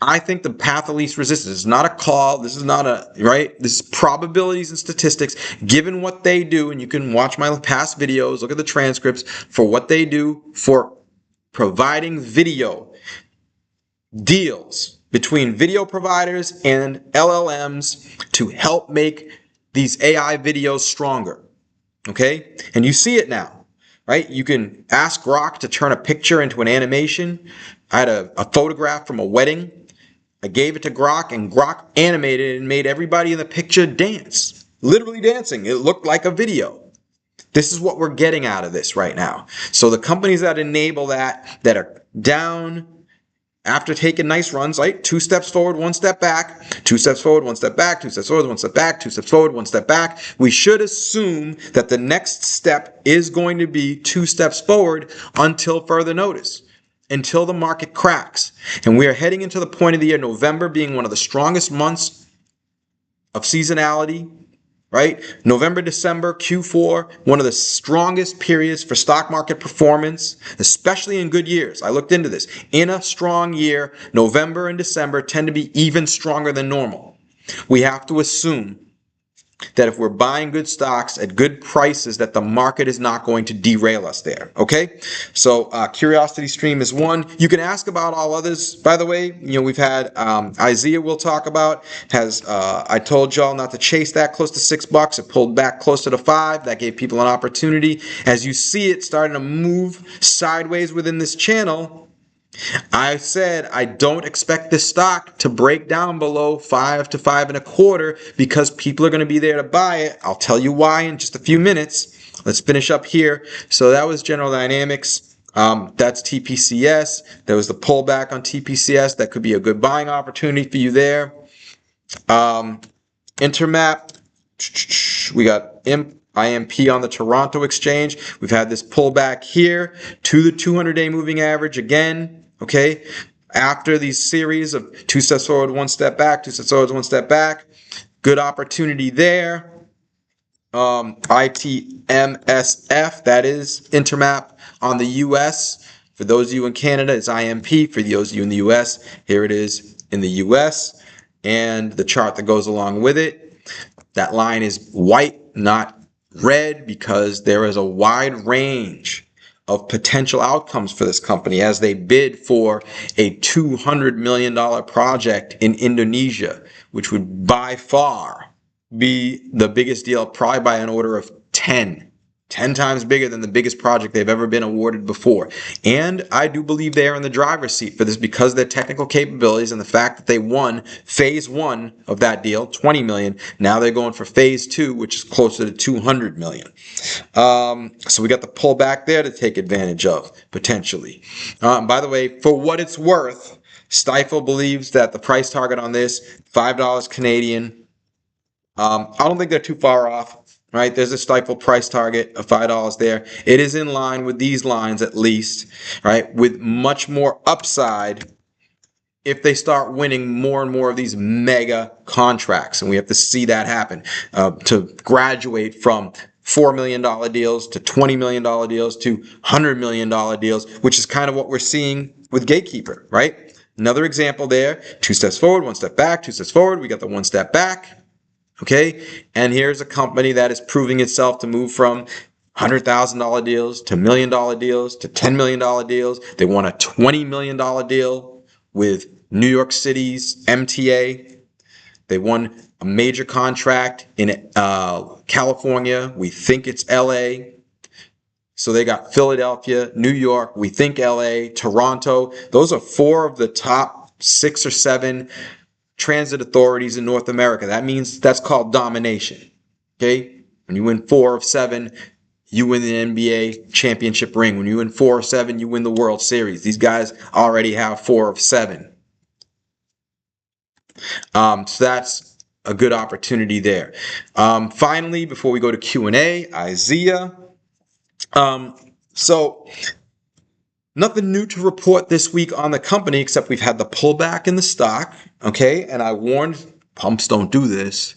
I think the path of least resistance is not a call. This is not a, right? This is probabilities and statistics given what they do. And you can watch my past videos, look at the transcripts for what they do for providing video deals between video providers and LLMs to help make these AI videos stronger. Okay, and you see it now, right? You can ask Grok to turn a picture into an animation. I had a photograph from a wedding. I gave it to Grok, and Grok animated it and made everybody in the picture dance, literally dancing. It looked like a video. This is what we're getting out of this right now. So the companies that enable that are down after taking nice runs, like 2 steps forward, 1 step back, 2 steps forward, 1 step back, 2 steps forward, 1 step back, 2 steps forward, 1 step back. We should assume that the next step is going to be 2 steps forward until further notice, until the market cracks. And we are heading into the point of the year, November being one of the strongest months of seasonality, right? November, December, Q4, one of the strongest periods for stock market performance, especially in good years. I looked into this. In a strong year, November and December tend to be even stronger than normal. We have to assume that if we're buying good stocks at good prices, that the market is not going to derail us there. Okay, so Curiosity Stream is one. You can ask about all others. By the way, we've had IZEA. We'll talk about has. I told y'all not to chase that close to $6. It pulled back closer to 5. That gave people an opportunity. As you see it starting to move sideways within this channel, I said I don't expect this stock to break down below 5 to 5.25 because people are going to be there to buy it. I'll tell you why in just a few minutes. Let's finish up here. So that was General Dynamics. That's TPCS. There was the pullback on TPCS. That could be a good buying opportunity for you there. Intermap. We got IMP on the Toronto Exchange. We've had this pullback here to the 200-day moving average again. Okay, after these series of 2 steps forward, 1 step back, 2 steps forward, 1 step back, good opportunity there. ITMSF, that is Intermap on the US. For those of you in Canada, it's IMP. For those of you in the US, here it is in the US, and the chart that goes along with it. That line is white, not red, because there is a wide range of potential outcomes for this company as they bid for a $200 million project in Indonesia, which would by far be the biggest deal, probably by an order of 10 times bigger than the biggest project they've ever been awarded before. And I do believe they are in the driver's seat for this because of their technical capabilities and the fact that they won phase 1 of that deal, 20 million. Now they're going for phase 2, which is closer to 200 million. So we got the pullback there to take advantage of, potentially. By the way, for what it's worth, Stifel believes that the price target on this, $5 Canadian. I don't think they're too far off. Right, there's a Stifel price target of $5 there. It is in line with these lines at least, right, with much more upside if they start winning more and more of these mega contracts. And we have to see that happen to graduate from $4 million deals to $20 million deals to $100 million deals, which is kind of what we're seeing with Gatekeeper, right? Another example there, 2 steps forward, 1 step back, 2 steps forward, we got the 1 step back, okay? And here's a company that is proving itself to move from $100,000 deals to $1 million deals to $10 million deals. They won a $20 million deal with New York City's MTA. They won a major contract in California. We think it's LA. So they got Philadelphia, New York, we think LA, Toronto. Those are 4 of the top 6 or 7 transit authorities in North America. That means that's called domination. Okay? When you win 4 of 7, you win the NBA championship ring. When you win 4 of 7, you win the World Series. These guys already have 4 of 7. So that's a good opportunity there. Finally, before we go to Q&A, IZEA. So nothing new to report this week on the company, except we've had the pullback in the stock. Okay. And I warned, pumps don't do this.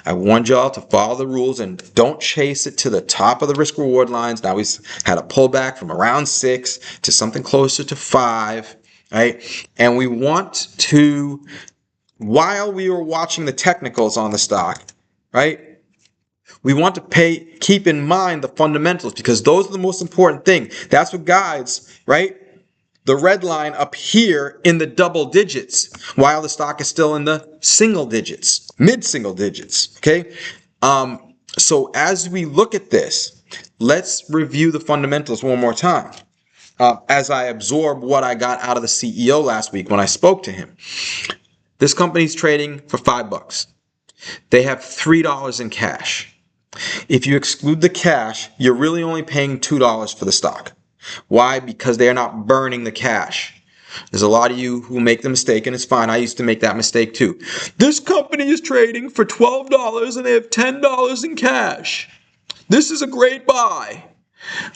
I warned y'all to follow the rules and don't chase it to the top of the risk reward lines. Now we've had a pullback from around 6 to something closer to 5. Right. And we want to, while we were watching the technicals on the stock, right, we want to keep in mind the fundamentals, because those are the most important thing. That's what guides, right, the red line up here in the double digits, while the stock is still in the single digits, mid-single digits, okay? So as we look at this, let's review the fundamentals one more time. As I absorb what I got out of the CEO last week when I spoke to him. This company's trading for $5. They have $3 in cash. If you exclude the cash, you're really only paying $2 for the stock. Why? Because they're not burning the cash. There's a lot of you who make the mistake, and it's fine. I used to make that mistake too. This company is trading for $12 and they have $10 in cash. This is a great buy.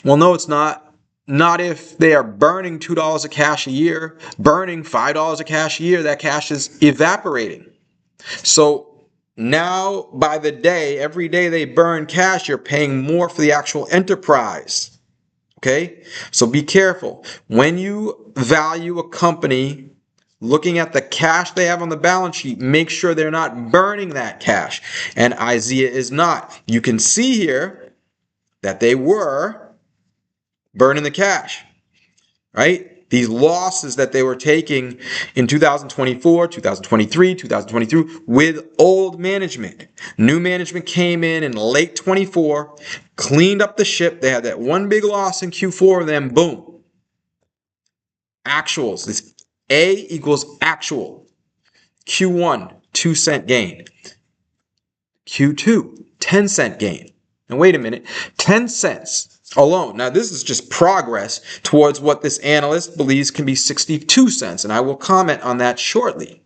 Well, no, it's not. Not if they are burning $2 of cash a year, burning $5 of cash a year. That cash is evaporating. So now, by the day, every day they burn cash, you're paying more for the actual enterprise. Okay? So be careful. When you value a company, looking at the cash they have on the balance sheet, make sure they're not burning that cash. And IZEA is not. You can see here that they were burning the cash, right? These losses that they were taking in 2024, 2023, 2022 with old management. New management came in late 24, cleaned up the ship. They had that one big loss in Q4, and then boom. Actuals. This A equals actual. Q1, 2-cent gain. Q2, 10-cent gain. And wait a minute, 10 cents alone. Now, this is just progress towards what this analyst believes can be 62 cents, and I will comment on that shortly.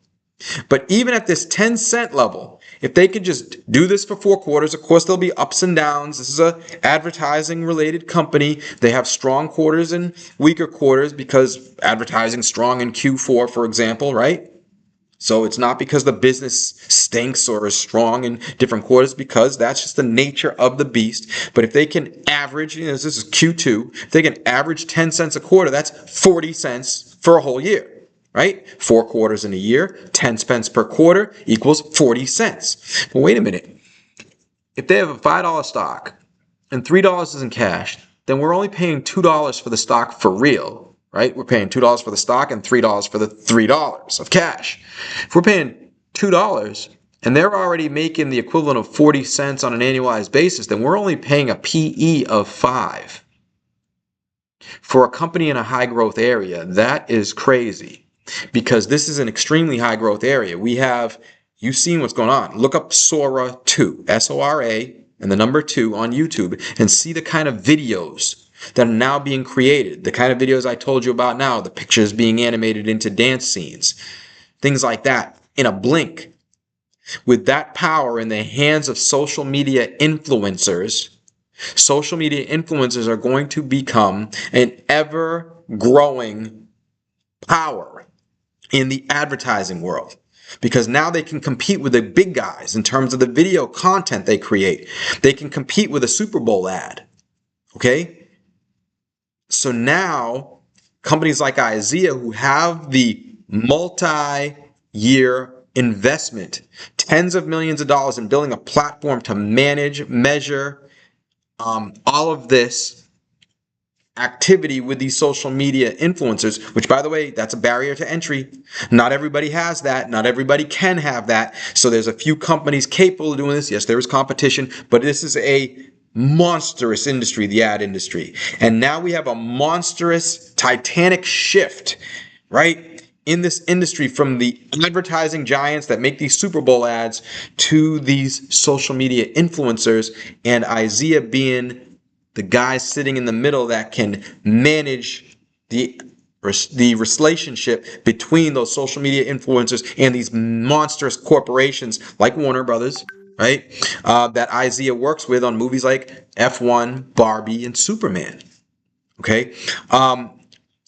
But even at this 10-cent level, if they could just do this for 4 quarters, of course, there'll be ups and downs. This is a advertising-related company. They have strong quarters and weaker quarters because advertising's strong in Q4, for example, right? So it's not because the business stinks or is strong in different quarters, because that's just the nature of the beast. But if they can average, this is Q2, if they can average 10 cents a quarter, that's 40 cents for a whole year, right? 4 quarters in a year, 10 cents per quarter equals 40 cents. But wait a minute. If they have a $5 stock and $3 is in cash, then we're only paying $2 for the stock for real. Right? We're paying $2 for the stock and $3 for the $3 of cash. If we're paying $2 and they're already making the equivalent of 40 cents on an annualized basis, then we're only paying a PE of 5. For a company in a high growth area, that is crazy, because this is an extremely high growth area. You've seen what's going on. Look up Sora 2, S-O-R-A, and the number 2 on YouTube, and see the kind of videos that are now being created, the kind of videos I told you about now, the pictures being animated into dance scenes, things like that, in a blink. With that power in the hands of social media influencers are going to become an ever-growing power in the advertising world. because now they can compete with the big guys in terms of the video content they create. They can compete with a Super Bowl ad. Okay? So now companies like IZEA, who have the multi-year investment, tens of millions of dollars in building a platform to manage, measure all of this activity with these social media influencers, which, by the way, that's a barrier to entry. Not everybody has that. Not everybody can have that. So there's a few companies capable of doing this. Yes, there is competition, but this is a monstrous industry, the ad industry. And now we have a monstrous titanic shift, right, in this industry from the advertising giants that make these Super Bowl ads to these social media influencers, and IZEA being the guys sitting in the middle that can manage the relationship between those social media influencers and these monstrous corporations like Warner Brothers, right? That IZEA works with on movies like F1, Barbie, and Superman. Okay,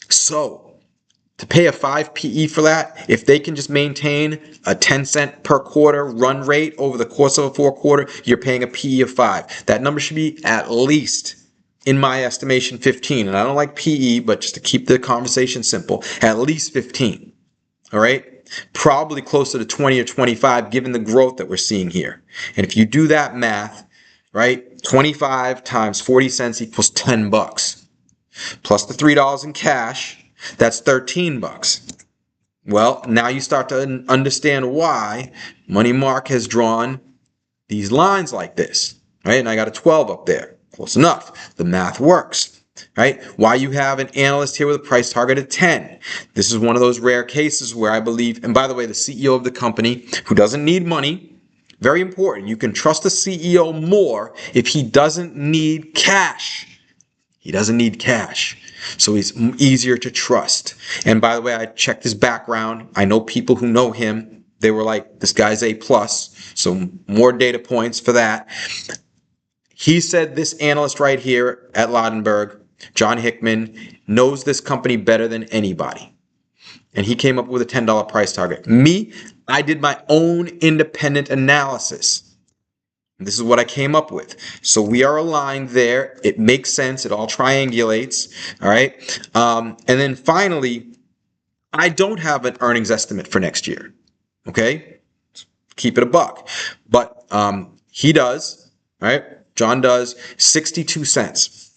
so to pay a 5 PE for that, if they can just maintain a 10-cent per quarter run rate over the course of a 4-quarter, you're paying a PE of 5. That number should be at least, in my estimation, 15. And I don't like PE, but just to keep the conversation simple, at least 15. All right? Probably closer to 20 or 25 given the growth that we're seeing here. And if you do that math, right, 25 times 40 cents equals 10 bucks. Plus the $3 in cash, that's 13 bucks. Well, now you start to understand why Money Mark has drawn these lines like this, right? And I got a 12 up there. Close enough. The math works, right? Why you have an analyst here with a price target of 10. This is one of those rare cases where I believe, and by the way, the CEO of the company, who doesn't need money, very important. You can trust the CEO more if he doesn't need cash. He doesn't need cash. So he's easier to trust. And by the way, I checked his background. I know people who know him. They were like, this guy's A+. So more data points for that. He said this analyst right here at Ladenburg, John Hickman, knows this company better than anybody. And he came up with a $10 price target. Me, I did my own independent analysis. This is what I came up with. So we are aligned there. It makes sense. It all triangulates. All right. And then finally, I don't have an earnings estimate for next year. Okay. Keep it a buck. But he does. Right. John does 62 cents.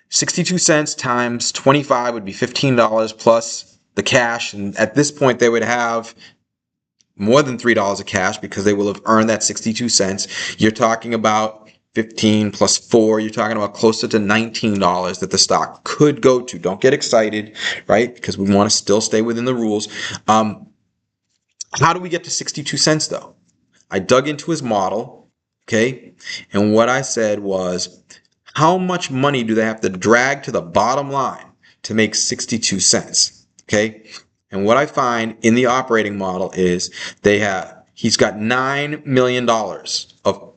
62 cents times 25 would be $15 plus the cash. And at this point, they would have more than $3 of cash because they will have earned that 62 cents. You're talking about 15 plus 4. You're talking about closer to $19 that the stock could go to. Don't get excited, right? Because we want to still stay within the rules. How do we get to 62 cents though? I dug into his model, okay? And what I said was, how much money do they have to drag to the bottom line to make 62 cents, okay? And what I find in the operating model is he's got $9 million of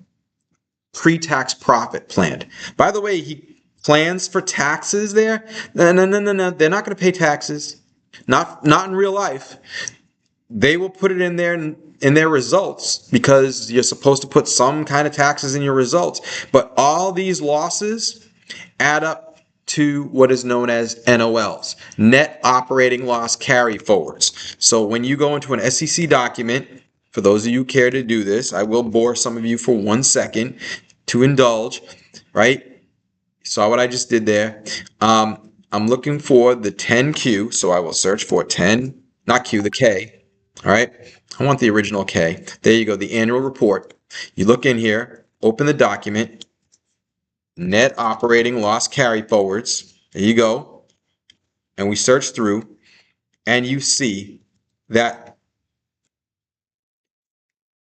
pre-tax profit planned. By the way, he plans for taxes there. No. They're not going to pay taxes. Not in real life. They will put it in there in their results because you're supposed to put some kind of taxes in your results. But all these losses add up to what is known as NOLs, net operating loss carry forwards. So when you go into an SEC document, for those of you who care to do this, I will bore some of you for 1 second to indulge, right? Saw what I just did there. I'm looking for the 10Q, so I will search for 10, not Q, the K, all right? I want the original K. There you go, the annual report. You look in here, open the document, net operating loss carry forwards. There you go. And we search through and you see that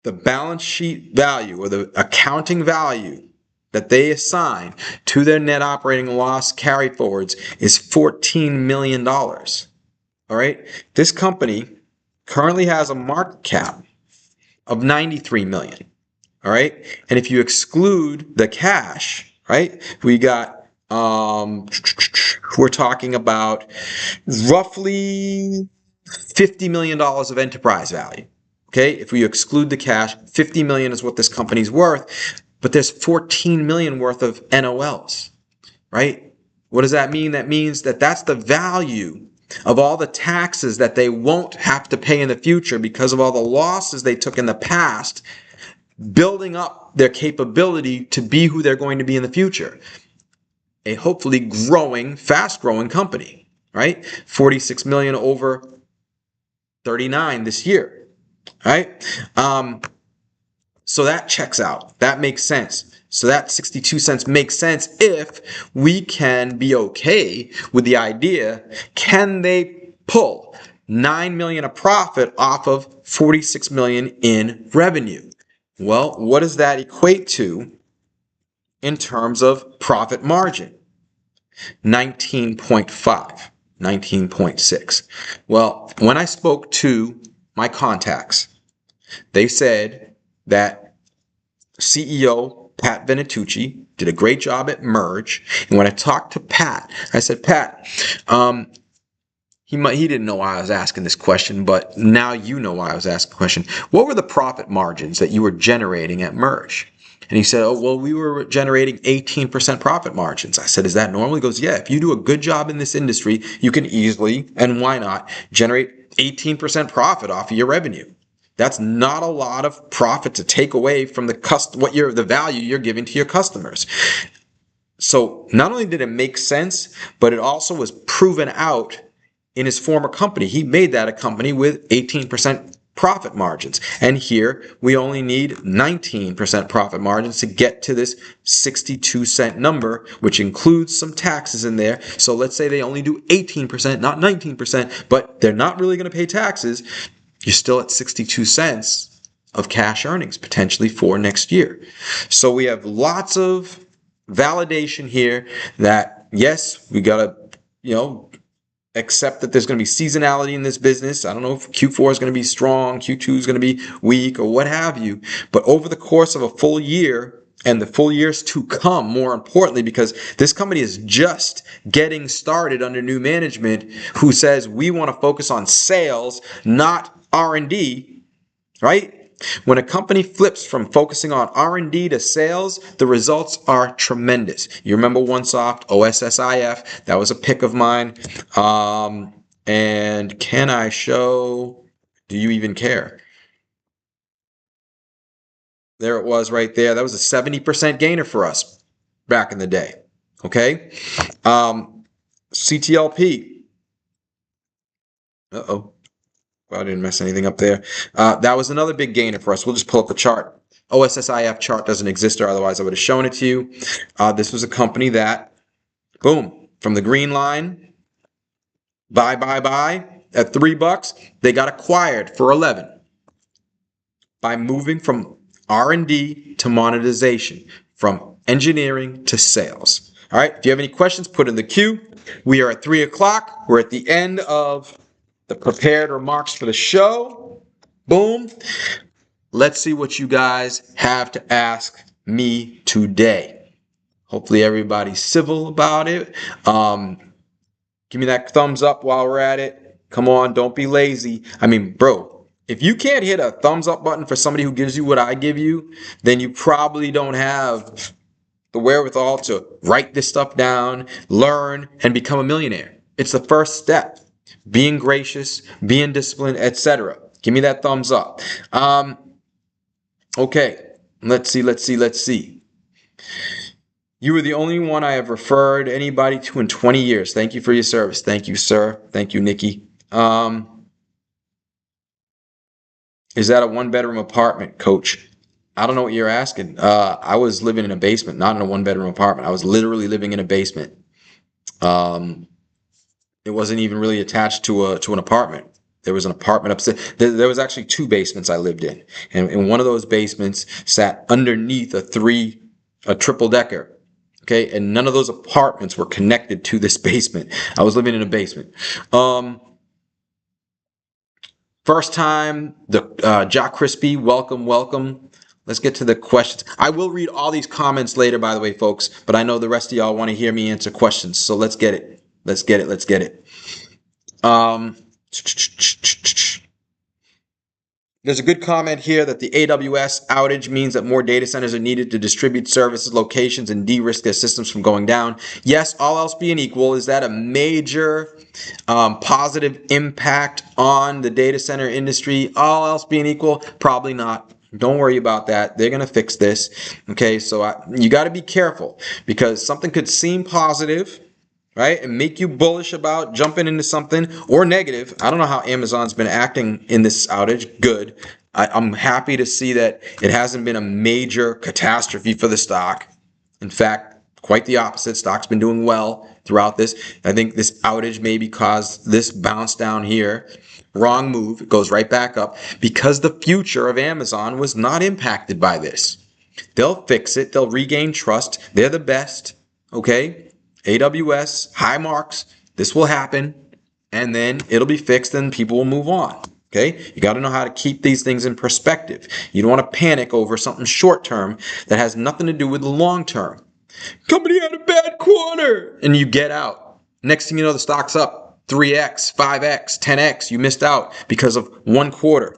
the balance sheet value or the accounting value that they assign to their net operating loss carry forwards is $14 million. All right. This company currently has a market cap of $93 million. All right. And if you exclude the cash, right, we got, we're talking about roughly $50 million of enterprise value. Okay, if we exclude the cash, 50 million is what this company's worth, but there's 14 million worth of NOLs, right? What does that mean? That means that that's the value of all the taxes that they won't have to pay in the future because of all the losses they took in the past, building up their capability to be who they're going to be in the future. A hopefully growing, fast-growing company, right? 46 million over 39 this year, right? So that checks out. That makes sense. So that 62 cents makes sense if we can be okay with the idea, can they pull 9 million of profit off of 46 million in revenue? Well, what does that equate to in terms of profit margin? 19.5, 19.6. Well, when I spoke to my contacts, they said that CEO Pat Venitucci did a great job at Merge. And when I talked to Pat, I said, Pat, he didn't know why I was asking this question, but now you know why I was asking the question. What were the profit margins that you were generating at Merge? And he said, oh, well, we were generating 18% profit margins. I said, is that normal? He goes, yeah, if you do a good job in this industry, you can easily, and why not, generate 18% profit off of your revenue. That's not a lot of profit to take away from the value you're giving to your customers. So not only did it make sense, but it also was proven out in his former company. He made that a company with 18% profit margins. And here we only need 19% profit margins to get to this 62 cent number, which includes some taxes in there. So let's say they only do 18%, not 19%, but they're not really going to pay taxes. You're still at 62 cents of cash earnings potentially for next year. So we have lots of validation here that, yes, we got to, accept that there's going to be seasonality in this business. I don't know if Q4 is going to be strong, Q2 is going to be weak, or what have you. But over the course of a full year, and the full years to come, more importantly, because this company is just getting started under new management who says we want to focus on sales, not R&D, right? When a company flips from focusing on R&D to sales, the results are tremendous. You remember OneSoft, OSSIF, that was a pick of mine. And can I show, do you even care? There it was right there. That was a 70% gainer for us back in the day. Okay. CTLP. Uh-oh. Well, I didn't mess anything up there. That was another big gainer for us. We'll just pull up the chart. OSSIF chart doesn't exist, or otherwise I would have shown it to you. This was a company that, boom, from the green line, buy at $3, they got acquired for 11 by moving from R&D to monetization, from engineering to sales. All right, if you have any questions, put in the queue. We are at 3 o'clock. We're at the end of the prepared remarks for the show. Boom. Let's see what you guys have to ask me today. Hopefully everybody's civil about it. Give me that thumbs up while we're at it. Come on, don't be lazy. I mean, bro, if you can't hit a thumbs up button for somebody who gives you what I give you, then you probably don't have the wherewithal to write this stuff down, learn, and become a millionaire. It's the first step. Being gracious, being disciplined, etc. Give me that thumbs up. Okay, let's see. You were the only one I have referred anybody to in 20 years. Thank you for your service. Thank you, sir. Thank you, Nikki. Is that a one-bedroom apartment, Coach? I don't know what you're asking. I was living in a basement, not in a one-bedroom apartment. I was literally living in a basement. It wasn't even really attached to an apartment. There was an apartment upstairs. There was actually 2 basements I lived in. And one of those basements sat underneath a triple decker. Okay. And none of those apartments were connected to this basement. I was living in a basement. First time, Jock Crispy, welcome. Let's get to the questions. I will read all these comments later, by the way, folks, but I know the rest of y'all want to hear me answer questions. So let's get it. Let's get it. There's a good comment here that the AWS outage means that more data centers are needed to distribute services, locations, and de-risk their systems from going down. Yes, all else being equal, is that a major positive impact on the data center industry? All else being equal, probably not. Don't worry about that. They're going to fix this. Okay, so you got to be careful because something could seem positive, right, and make you bullish about jumping into something, or negative. I don't know how Amazon's been acting in this outage. Good. I'm happy to see that it hasn't been a major catastrophe for the stock. In fact, quite the opposite. Stock's been doing well throughout this. I think this outage maybe caused this bounce down here. Wrong move. It goes right back up because the future of Amazon was not impacted by this. They'll fix it. They'll regain trust. They're the best. Okay? AWS, high marks, this will happen, and then it'll be fixed and people will move on. Okay? You got to know how to keep these things in perspective. You don't want to panic over something short term that has nothing to do with the long term. Company had a bad quarter, and you get out. Next thing you know, the stock's up 3x, 5x, 10x. You missed out because of one quarter.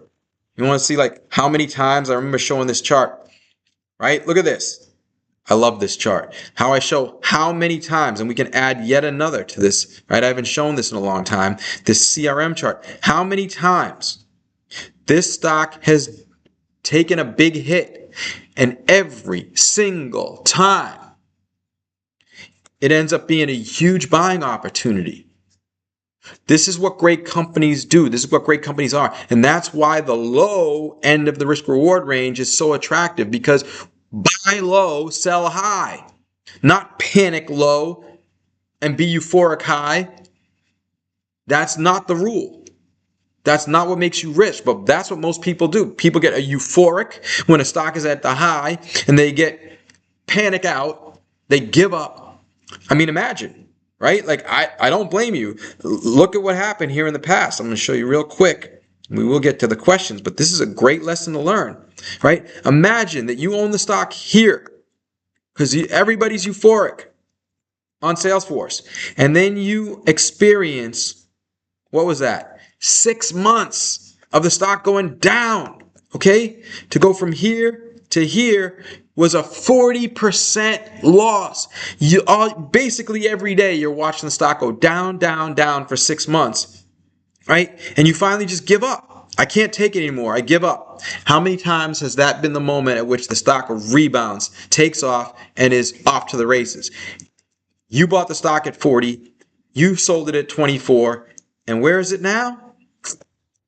You want to see like how many times I remember showing this chart, right? Look at this. I love this chart. How I show how many times, and we can add yet another to this, right? I haven't shown this in a long time. This CRM chart. How many times this stock has taken a big hit, and every single time it ends up being a huge buying opportunity. This is what great companies do. This is what great companies are. And that's why the low end of the risk reward range is so attractive, because buy low, sell high. Not panic low and be euphoric high. That's not the rule. That's not what makes you rich, but that's what most people do. People get a euphoric when a stock is at the high, and they get panic out. They give up. I mean, imagine, right? Like, I don't blame you. Look at what happened here in the past. I'm going to show you real quick. We will get to the questions, but this is a great lesson to learn, right? Imagine that you own the stock here because everybody's euphoric on Salesforce. And then you experience, what was that? 6 months of the stock going down, okay? To go from here to here was a 40% loss. Basically every day you're watching the stock go down, down, down for 6 months. Right? And you finally just give up. I can't take it anymore. I give up. How many times has that been the moment at which the stock rebounds, takes off, and is off to the races? You bought the stock at 40. You sold it at 24. And where is it now?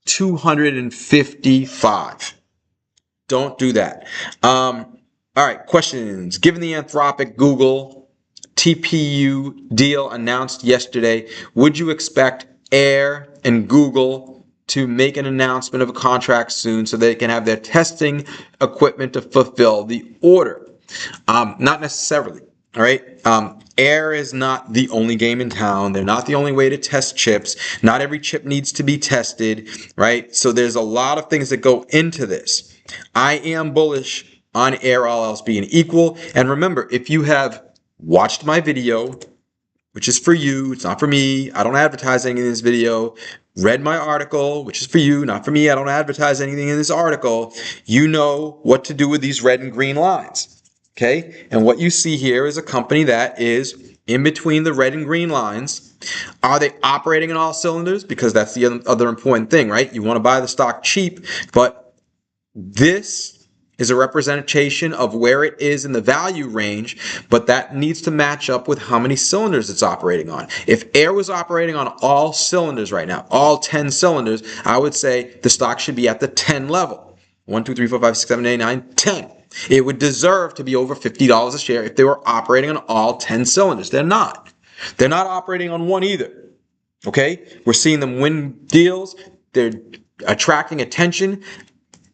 255. Don't do that. All right, questions. Given the Anthropic Google TPU deal announced yesterday, would you expect Air and Google to make an announcement of a contract soon so they can have their testing equipment to fulfill the order? Not necessarily. All right. Air is not the only game in town. They're not the only way to test chips. Not every chip needs to be tested. Right. So there's a lot of things that go into this. I am bullish on Air, all else being equal. And remember, if you have watched my video, which is for you, it's not for me, I don't advertise anything in this video, read my article, which is for you, not for me, I don't advertise anything in this article, you know what to do with these red and green lines, okay? And what you see here is a company that is in between the red and green lines. Are they operating on all cylinders? Because that's the other important thing, right? You want to buy the stock cheap, but this is a representation of where it is in the value range, but that needs to match up with how many cylinders it's operating on. If Air was operating on all cylinders right now, all 10 cylinders, I would say the stock should be at the 10 level. 1, 2, 3, 4, 5, 6, 7, 8, 9, 10. It would deserve to be over $50 a share if they were operating on all 10 cylinders. They're not. They're not operating on one either. Okay? We're seeing them win deals. They're attracting attention.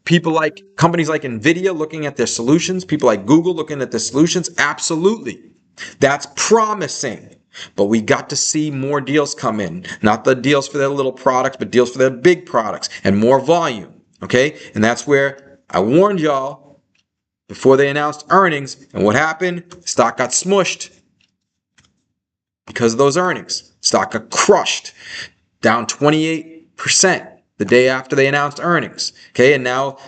People like companies like NVIDIA looking at their solutions. People like Google looking at their solutions. Absolutely. That's promising. But we got to see more deals come in. Not the deals for their little products, but deals for their big products and more volume. Okay? And that's where I warned y'all before they announced earnings. And what happened? Stock got smushed because of those earnings. Stock got crushed. Down 28%. the day after they announced earnings. Okay, and now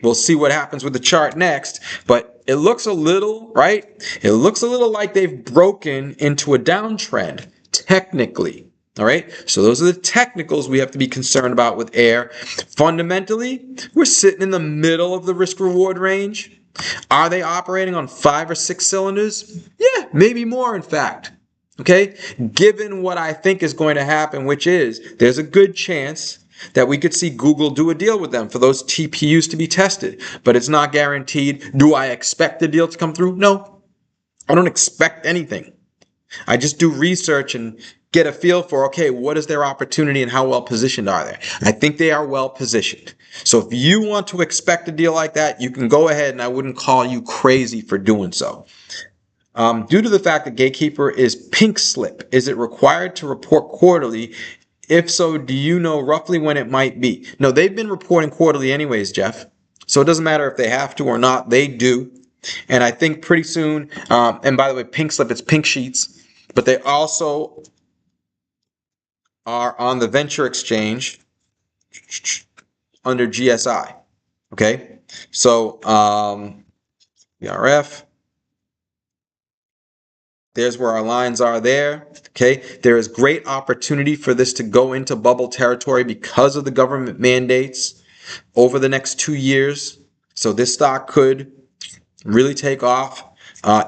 we'll see what happens with the chart next, but it looks a little, right? It looks a little like they've broken into a downtrend, technically. All right, so those are the technicals we have to be concerned about with air. Fundamentally, we're sitting in the middle of the risk-reward range. Are they operating on 5 or 6 cylinders? Yeah, maybe more, in fact. Okay, given what I think is going to happen, which is there's a good chance that we could see Google do a deal with them for those TPUs to be tested, but it's not guaranteed. Do I expect the deal to come through? No, I don't expect anything. I just do research and get a feel for, okay, what is their opportunity and how well positioned are they? I think they are well positioned. So if you want to expect a deal like that, you can go ahead, and I wouldn't call you crazy for doing so. Due to the fact that Gatekeeper is pink slip, is it required to report quarterly? If so, do you know roughly when it might be? No, they've been reporting quarterly anyways, Jeff. So it doesn't matter if they have to or not. They do. And I think pretty soon, and by the way, pink slip, it's pink sheets, but they also are on the venture exchange under GSI. Okay. So, BRF. There's where our lines are there. Okay. There is great opportunity for this to go into bubble territory because of the government mandates over the next 2 years. So this stock could really take off,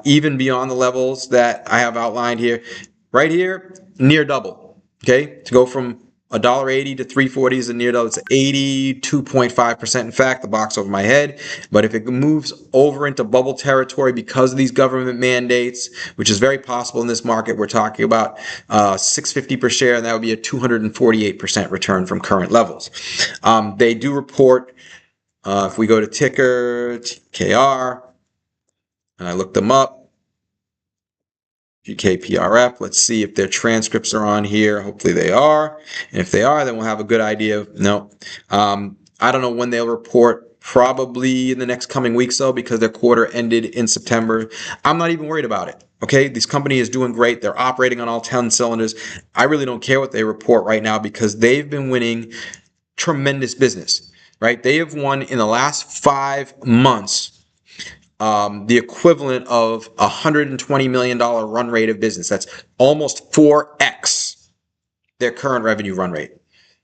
even beyond the levels that I have outlined here. Right here, near double. Okay. To go from $1.80 to $3.40 is a near double. It's 82.5%. In fact, the box over my head. But if it moves over into bubble territory because of these government mandates, which is very possible in this market, we're talking about $6.50 per share, and that would be a 248% return from current levels. They do report, if we go to ticker, TKR, and I look them up, GKPRF. Let's see if their transcripts are on here. Hopefully they are. And if they are, then we'll have a good idea. No. I don't know when they'll report. Probably in the next coming weeks, though, because their quarter ended in September. I'm not even worried about it. Okay, this company is doing great. They're operating on all 10 cylinders. I really don't care what they report right now because they've been winning tremendous business, right? They have won in the last 5 months the equivalent of $120 million run rate of business. That's almost 4x their current revenue run rate.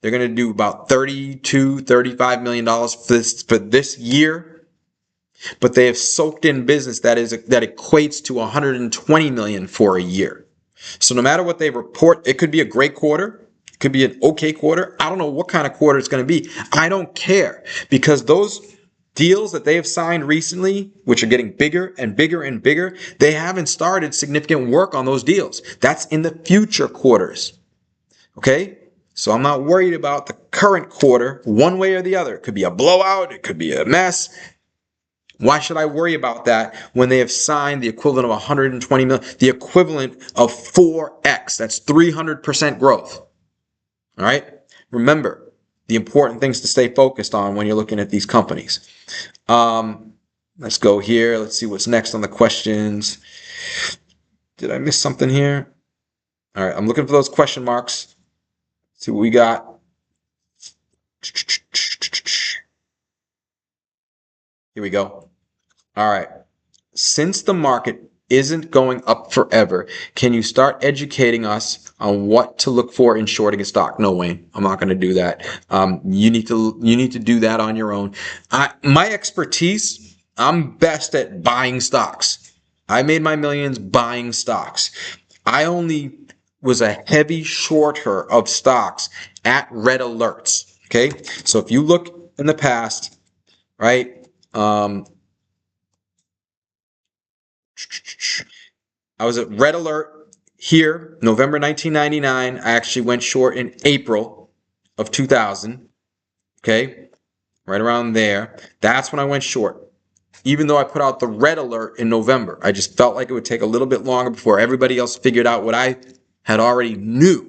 They're going to do about $32-35 million for this year, but they have soaked in business that equates to $120 million for a year. So no matter what they report, it could be a great quarter, it could be an okay quarter. I don't know what kind of quarter it's going to be. I don't care, because those deals that they have signed recently, which are getting bigger and bigger and bigger, they haven't started significant work on those deals. That's in the future quarters. Okay? So I'm not worried about the current quarter one way or the other. It could be a blowout. It could be a mess. Why should I worry about that when they have signed the equivalent of 120 million, the equivalent of 4x? That's 300% growth. All right? Remember, the important things to stay focused on when you're looking at these companies. Let's go here. Let's see what's next on the questions. Did I miss something here? All right, I'm looking for those question marks. See what we got. Here we go. All right. Since the market isn't going up forever, can you start educating us on what to look for in shorting a stock? No, Wayne, I'm not going to do that. You need to do that on your own. My expertise, I'm best at buying stocks. I made my millions buying stocks. I only was a heavy shorter of stocks at red alerts. Okay, so if you look in the past, right? I was at red alert here, November 1999. I actually went short in April of 2000. Okay, right around there. That's when I went short. Even though I put out the red alert in November, I just felt like it would take a little bit longer before everybody else figured out what I had already knew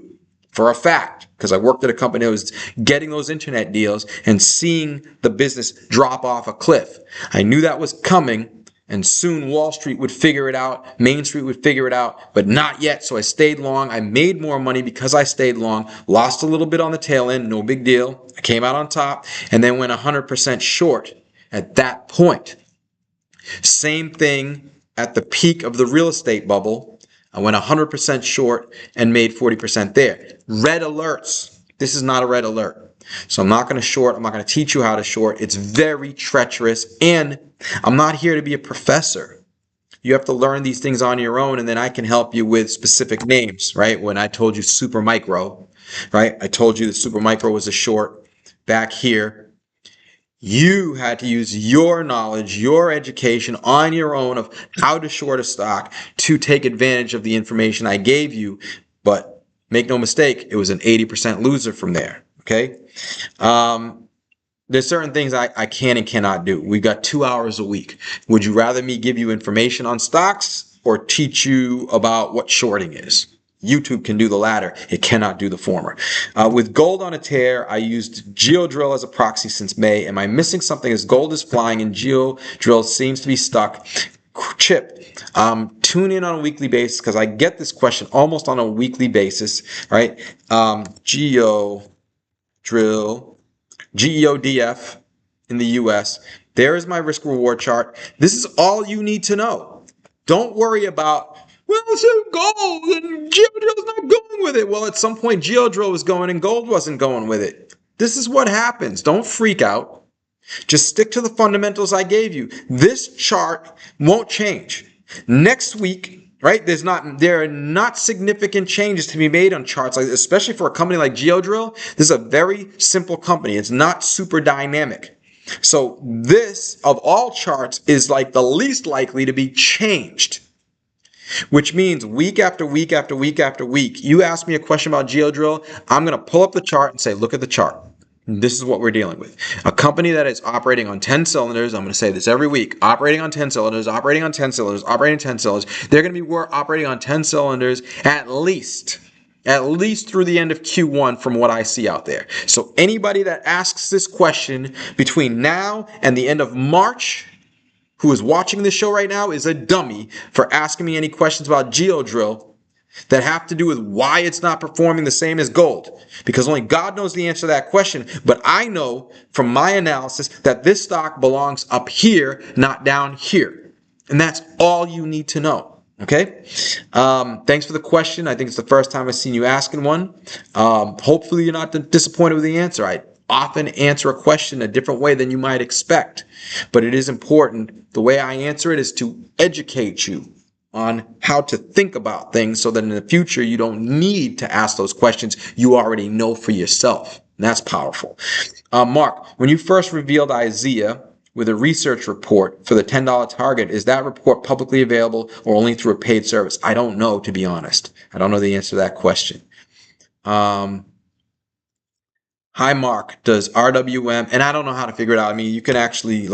for a fact, because I worked at a company that was getting those internet deals and seeing the business drop off a cliff. I knew that was coming, And soon Wall Street would figure it out, Main Street would figure it out, but not yet. So I stayed long. I made more money because I stayed long, lost a little bit on the tail end, no big deal. I came out on top and then went 100% short at that point. Same thing at the peak of the real estate bubble. I went 100% short and made 40% there. Red alerts. This is not a red alert. So I'm not going to short. I'm not going to teach you how to short. It's very treacherous. And I'm not here to be a professor. You have to learn these things on your own, and then I can help you with specific names, right? When I told you super micro, right? I told you that super micro was a short back here. You had to use your knowledge, your education on your own of how to short a stock to take advantage of the information I gave you. But make no mistake, it was an 80% loser from there. Okay. There's certain things I can and cannot do. We've got 2 hours a week. Would you rather me give you information on stocks or teach you about what shorting is? YouTube can do the latter. It cannot do the former. With gold on a tear, I used GeoDrill as a proxy since May. Am I missing something as gold is flying and GeoDrill seems to be stuck? Chip, tune in on a weekly basis because I get this question almost on a weekly basis, right? GeoDrill, GEODF in the US. There is my risk reward chart. This is all you need to know. Don't worry about, well, it's gold and GeoDrill's not going with it. Well, at some point GeoDrill was going and gold wasn't going with it. This is what happens. Don't freak out. Just stick to the fundamentals I gave you. This chart won't change. Next week, right? There are not significant changes to be made on charts, like, especially for a company like GeoDrill. This is a very simple company. It's not super dynamic. So this, of all charts, is like the least likely to be changed, which means week after week after week after week, you ask me a question about GeoDrill, I'm going to pull up the chart and say, look at the chart. This is what we're dealing with. A company that is operating on 10 cylinders, I'm going to say this every week, operating on 10 cylinders, operating on 10 cylinders, operating on 10 cylinders. They're going to be operating on 10 cylinders at least through the end of Q1 from what I see out there. So anybody that asks this question between now and the end of March who is watching this show right now is a dummy for asking me any questions about GeoDrill that have to do with why it's not performing the same as gold, because only God knows the answer to that question. But I know from my analysis that this stock belongs up here, not down here. And that's all you need to know. Okay. Thanks for the question. I think it's the first time I've seen you asking one. Hopefully you're not disappointed with the answer. I often answer a question a different way than you might expect, but it is important. The way I answer it is to educate you on how to think about things so that in the future you don't need to ask those questions you already know for yourself. And that's powerful. Mark, when you first revealed IZEA with a research report for the $10 target, is that report publicly available or only through a paid service? I don't know, to be honest. I don't know the answer to that question. Hi, Mark, does RWM, and I don't know how to figure it out. I mean, you can actually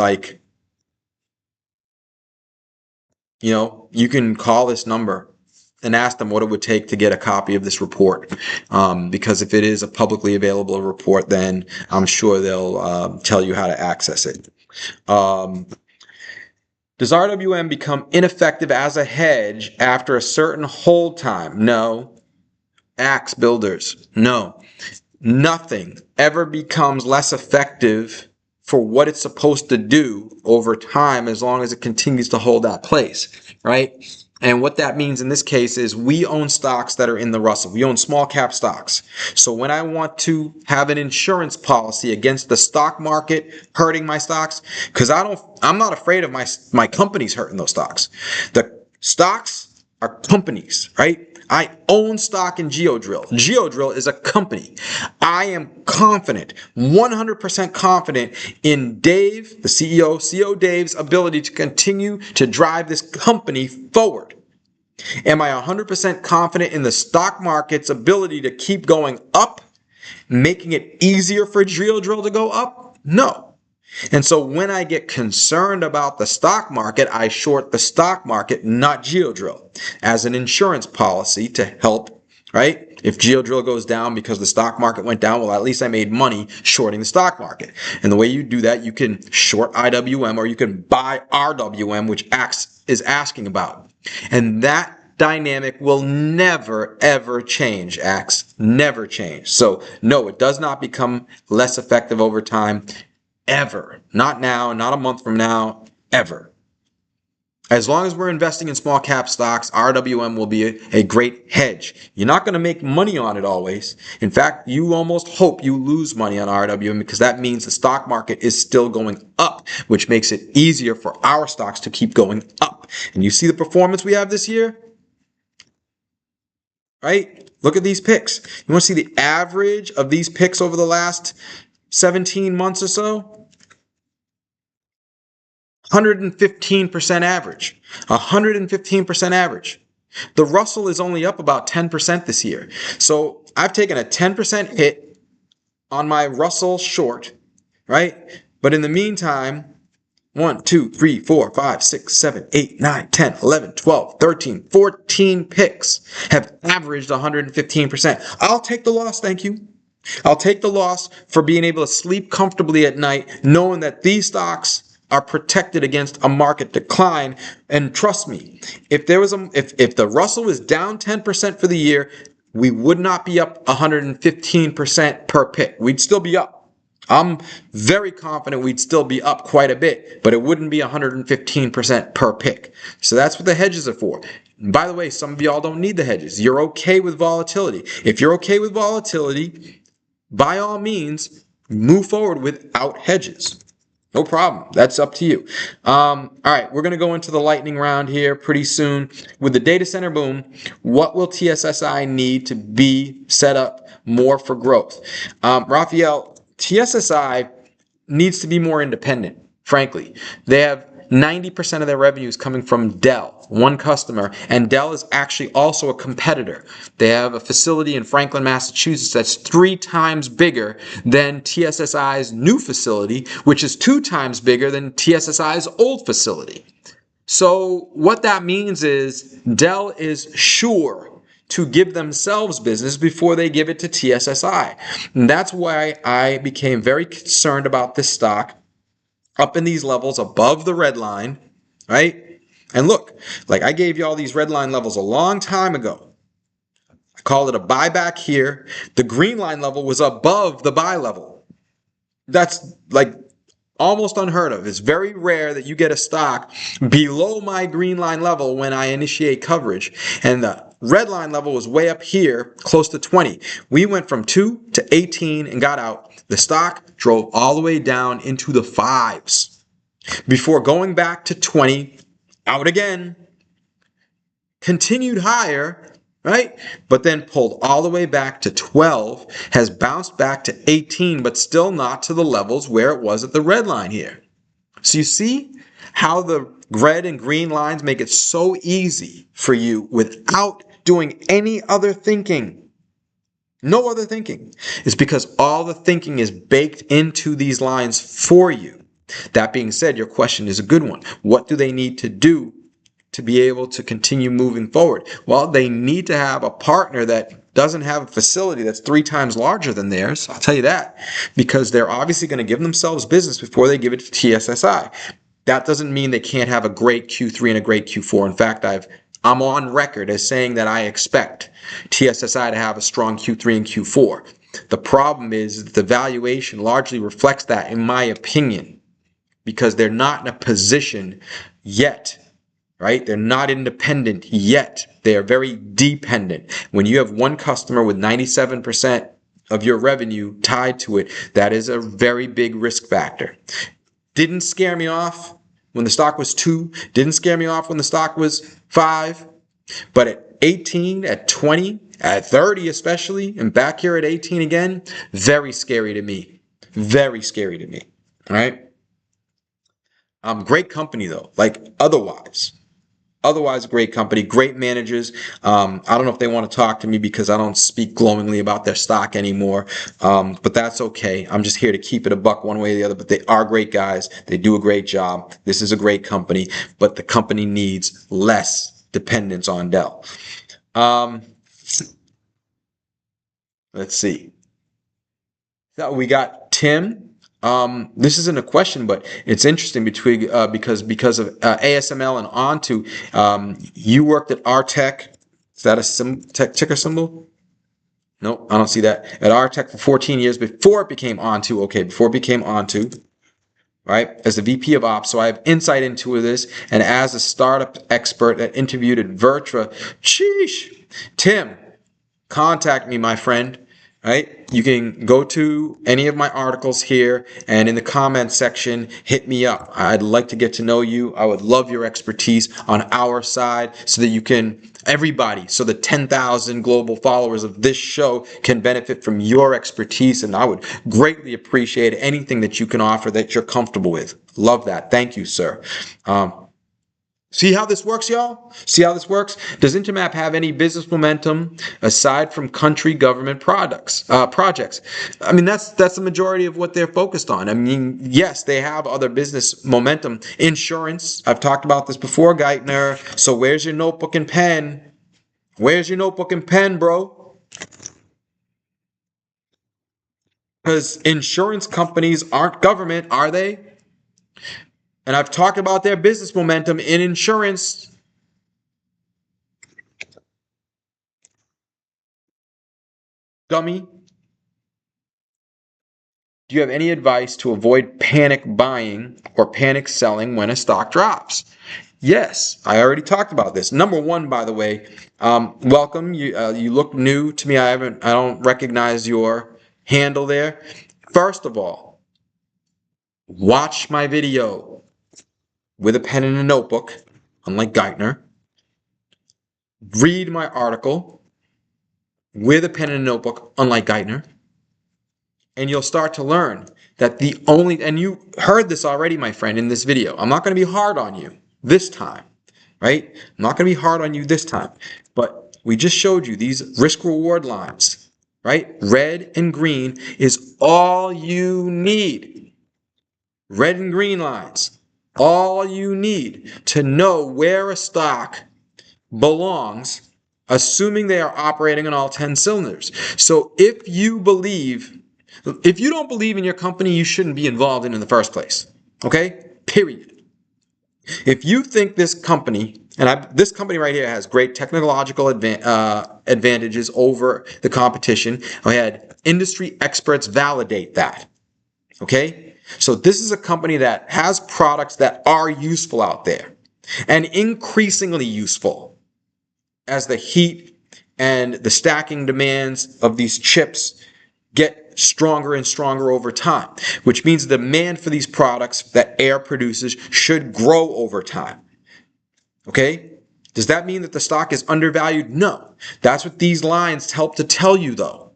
you can call this number and ask them what it would take to get a copy of this report. Because if it is a publicly available report, then I'm sure they'll tell you how to access it. Does RWM become ineffective as a hedge after a certain hold time? No. Axe builders? No. Nothing ever becomes less effective for what it's supposed to do over time as long as it continues to hold that place, right? And what that means in this case is we own stocks that are in the Russell. We own small cap stocks. So when I want to have an insurance policy against the stock market hurting my stocks, because I'm not afraid of my companies hurting those stocks. The stocks are companies, right? I own stock in GeoDrill. GeoDrill is a company. I am confident, 100% confident in Dave, the CEO Dave's ability to continue to drive this company forward. Am I 100% confident in the stock market's ability to keep going up, making it easier for GeoDrill to go up? No. And so when I get concerned about the stock market, I short the stock market, not GeoDrill, as an insurance policy to help right? If Geodrill goes down because the stock market went down, well, at least I made money shorting the stock market. And the way you do that, you can short IWM or you can buy RWM, which Axe is asking about. And that dynamic will never, ever change, Axe. Never change. So, no, it does not become less effective over time, ever. Not now, not a month from now, ever. As long as we're investing in small cap stocks, RWM will be a great hedge. You're not going to make money on it always. In fact, you almost hope you lose money on RWM because that means the stock market is still going up, which makes it easier for our stocks to keep going up. And you see the performance we have this year? Right? Look at these picks. You want to see the average of these picks over the last 17 months or so? 115% average. 115% average. The Russell is only up about 10% this year. So I've taken a 10% hit on my Russell short, right? But in the meantime, 1, 2, 3, 4, 5, 6, 7, 8, 9, 10, 11, 12, 13, 14 picks have averaged 115%. I'll take the loss, thank you. I'll take the loss for being able to sleep comfortably at night, knowing that these stocks are protected against a market decline. And trust me, if the Russell was down 10% for the year, we would not be up 115% per pick. We'd still be up. I'm very confident we'd still be up quite a bit, but it wouldn't be 115% per pick. So that's what the hedges are for. And by the way, some of y'all don't need the hedges. You're okay with volatility. If you're okay with volatility, by all means, move forward without hedges. No problem. That's up to you. All right, we're going to go into the lightning round here pretty soon. With the data center boom, what will TSSI need to be set up more for growth? Raphael, TSSI needs to be more independent, frankly. They have 90% of their revenues coming from Dell, one customer, and Dell is actually also a competitor. They have a facility in Franklin, Massachusetts that's 3 times bigger than TSSI's new facility, which is 2 times bigger than TSSI's old facility. So what that means is Dell is sure to give themselves business before they give it to TSSI. And that's why I became very concerned about this stock up in these levels above the red line, right? And look, like I gave you all these red line levels a long time ago. I called it a buyback here. The green line level was above the buy level. That's like almost unheard of. It's very rare that you get a stock below my green line level when I initiate coverage. And the red line level was way up here, close to 20. We went from 2 to 18 and got out. The stock drove all the way down into the 5s before going back to 20, out again, continued higher, right? But then pulled all the way back to 12, has bounced back to 18, but still not to the levels where it was at the red line here. So you see how the red and green lines make it so easy for you without doing any other thinking. No other thinking. It's because all the thinking is baked into these lines for you. That being said, your question is a good one. What do they need to do to be able to continue moving forward? Well, they need to have a partner that doesn't have a facility that's 3 times larger than theirs. I'll tell you that, because they're obviously going to give themselves business before they give it to TSSI. That doesn't mean they can't have a great Q3 and a great Q4. In fact, I'm on record as saying that I expect TSSI to have a strong Q3 and Q4. The problem is that the valuation largely reflects that, in my opinion, because they're not in a position yet, right? They're not independent yet. They are very dependent. When you have one customer with 97% of your revenue tied to it, that is a very big risk factor. Didn't scare me off when the stock was 2. Didn't scare me off when the stock was 5. But at 18, at 20, at 30 especially, and back here at 18 again, very scary to me. Very scary to me. All right? Great company though, like otherwise. Otherwise, great company, great managers. I don't know if they want to talk to me because I don't speak glowingly about their stock anymore, but that's okay. I'm just here to keep it a buck one way or the other, but they are great guys. They do a great job. This is a great company, but the company needs less dependence on Dell. Let's see. So we got Tim. This isn't a question, but it's interesting because of ASML and Onto. You worked at Artec. Is that a ticker symbol? Nope, I don't see that. At Artec for 14 years before it became Onto. Okay, before it became Onto, right? As the VP of Ops, so I have insight into this. And as a startup expert that interviewed at Vertra, sheesh, Tim, contact me, my friend. Right? You can go to any of my articles here and in the comment section, hit me up. I'd like to get to know you. I would love your expertise on our side so that you can, everybody, so the 10,000 global followers of this show can benefit from your expertise. And I would greatly appreciate anything that you can offer that you're comfortable with. Love that. Thank you, sir. See how this works, y'all? See how this works? Does Intermap have any business momentum aside from country government projects? I mean, that's the majority of what they're focused on. I mean, yes, they have other business momentum. Insurance, I've talked about this before, Geithner. So where's your notebook and pen? Where's your notebook and pen, bro? Because insurance companies aren't government, are they? And I've talked about their business momentum in insurance. Dummy. Do you have any advice to avoid panic buying or panic selling when a stock drops? Yes, I already talked about this. Number one, by the way, welcome. You look new to me. I don't recognize your handle there. First of all, watch my video with a pen and a notebook, unlike Geithner. Read my article with a pen and a notebook, unlike Geithner. And you'll start to learn that and you heard this already, my friend, in this video. I'm not going to be hard on you this time, right? I'm not going to be hard on you this time. But we just showed you these risk-reward lines, right? Red and green is all you need. Red and green lines, all you need to know where a stock belongs, assuming they are operating on all 10 cylinders. So if you don't believe in your company, you shouldn't be involved in the first place. Okay? Period. If you think this company, this company right here has great technological advantages over the competition. I had industry experts validate that. Okay? So this is a company that has products that are useful out there and increasingly useful as the heat and the stacking demands of these chips get stronger and stronger over time, which means the demand for these products that Air produces should grow over time. Okay? Does that mean that the stock is undervalued? No. That's what these lines help to tell you, though.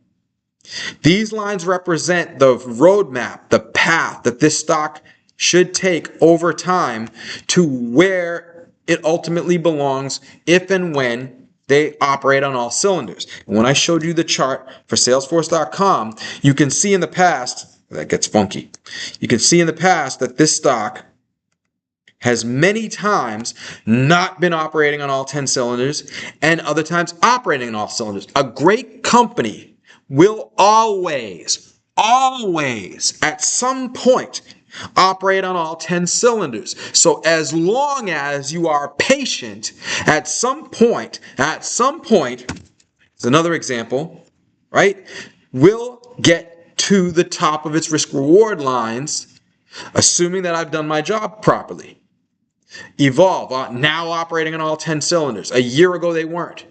These lines represent the roadmap, the path that this stock should take over time to where it ultimately belongs if and when they operate on all cylinders. And when I showed you the chart for Salesforce.com, you can see in the past, that gets funky, you can see in the past that this stock has many times not been operating on all 10 cylinders and other times operating on all cylinders. A great company will always, at some point, operate on all 10 cylinders. So as long as you are patient, at some point, it's another example, right? We'll get to the top of its risk-reward lines, assuming that I've done my job properly. Evolve, now operating on all 10 cylinders. A year ago, they weren't.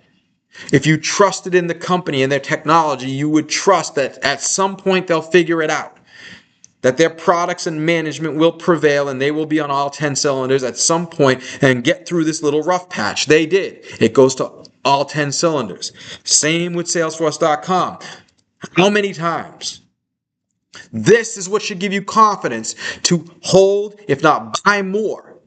If you trusted in the company and their technology, you would trust that at some point they'll figure it out. That their products and management will prevail and they will be on all 10 cylinders at some point and get through this little rough patch. They did. It goes to all 10 cylinders. Same with Salesforce.com. How many times? This is what should give you confidence to hold, if not buy more,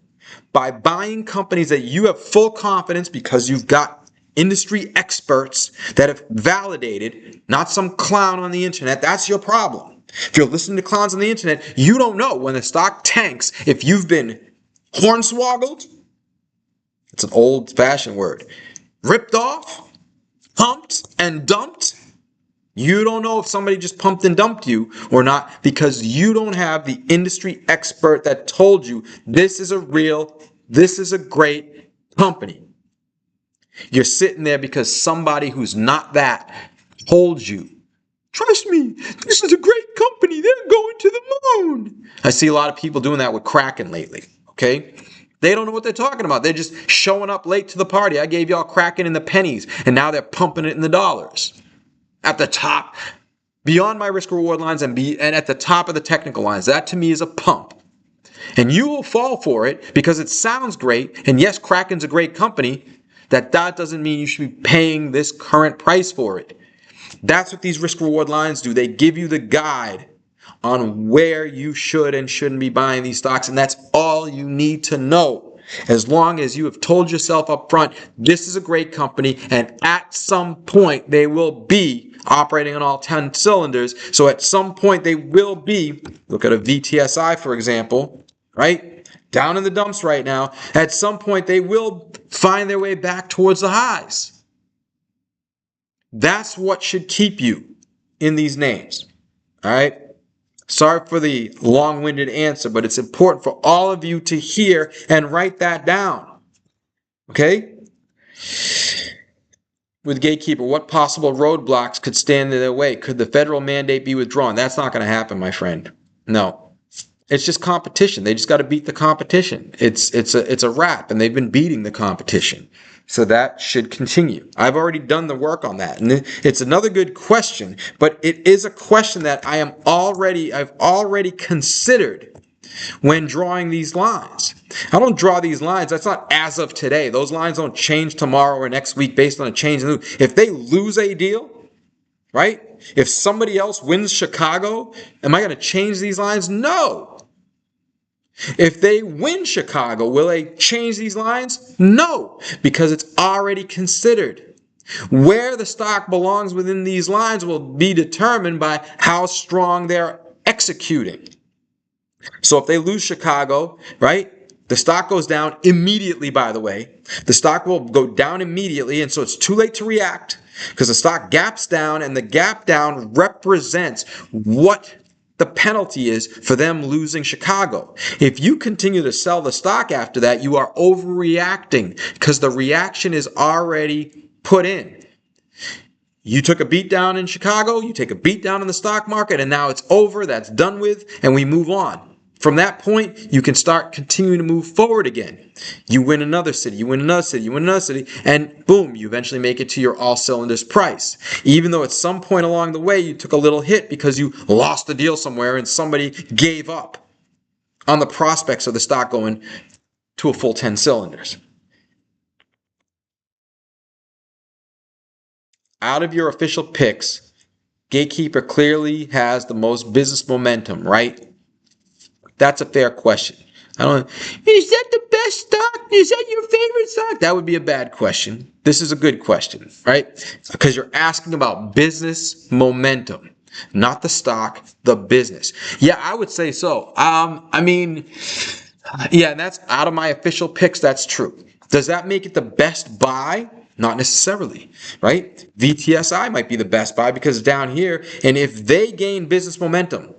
by buying companies that you have full confidence because you've got industry experts that have validated, not some clown on the internet. That's your problem. If you're listening to clowns on the internet, you don't know when the stock tanks if you've been hornswoggled. It's an old-fashioned word. Ripped off, humped, and dumped. You don't know if somebody just pumped and dumped you or not because you don't have the industry expert that told you this is a great company. You're sitting there because somebody who's not that told you, trust me, this is a great company. They're going to the moon. I see a lot of people doing that with Kraken lately, okay? They don't know what they're talking about. They're just showing up late to the party. I gave y'all Kraken in the pennies, and now they're pumping it in the dollars. At the top, beyond my risk reward lines and at the top of the technical lines. That to me is a pump. And you will fall for it because it sounds great. And yes, Kraken's a great company. That doesn't mean you should be paying this current price for it. That's what these risk reward lines do. They give you the guide on where you should and shouldn't be buying these stocks. And that's all you need to know. As long as you have told yourself up front, this is a great company, and at some point they will be operating on all 10 cylinders. So at some point they will be, look at a VTSI for example, right? Down in the dumps right now. At some point they will find their way back towards the highs. That's what should keep you in these names. All right? Sorry for the long-winded answer, but it's important for all of you to hear and write that down. Okay? With Gatekeeper, what possible roadblocks could stand in their way? Could the federal mandate be withdrawn? That's not going to happen, my friend. No. It's just competition. They just got to beat the competition. It's a wrap, and they've been beating the competition. So that should continue. I've already done the work on that. And it's another good question, but it is a question that I've already considered when drawing these lines. I don't draw these lines. That's not as of today. Those lines don't change tomorrow or next week based on a change in the news. If they lose a deal, right? If somebody else wins Chicago, am I going to change these lines? No. If they win Chicago, will they change these lines? No, because it's already considered. Where the stock belongs within these lines will be determined by how strong they're executing. So if they lose Chicago, right, the stock goes down immediately, by the way. The stock will go down immediately, and so it's too late to react because the stock gaps down, and the gap down represents what the penalty is for them losing Chicago. If you continue to sell the stock after that, you are overreacting because the reaction is already put in. You took a beat down in Chicago, you take a beat down in the stock market, and now it's over, that's done with, and we move on. From that point, you can start continuing to move forward again. You win another city, you win another city, you win another city, and boom, you eventually make it to your all cylinders price. Even though at some point along the way, you took a little hit because you lost the deal somewhere and somebody gave up on the prospects of the stock going to a full 10 cylinders. Out of your official picks, Gatekeeper clearly has the most business momentum, right? That's a fair question. Is that the best stock? Is that your favorite stock? That would be a bad question. This is a good question, right? Because you're asking about business momentum, not the stock, the business. Yeah, I would say so. And that's out of my official picks. That's true. Does that make it the best buy? Not necessarily, right? VTSI might be the best buy because it's down here. And if they gain business momentum,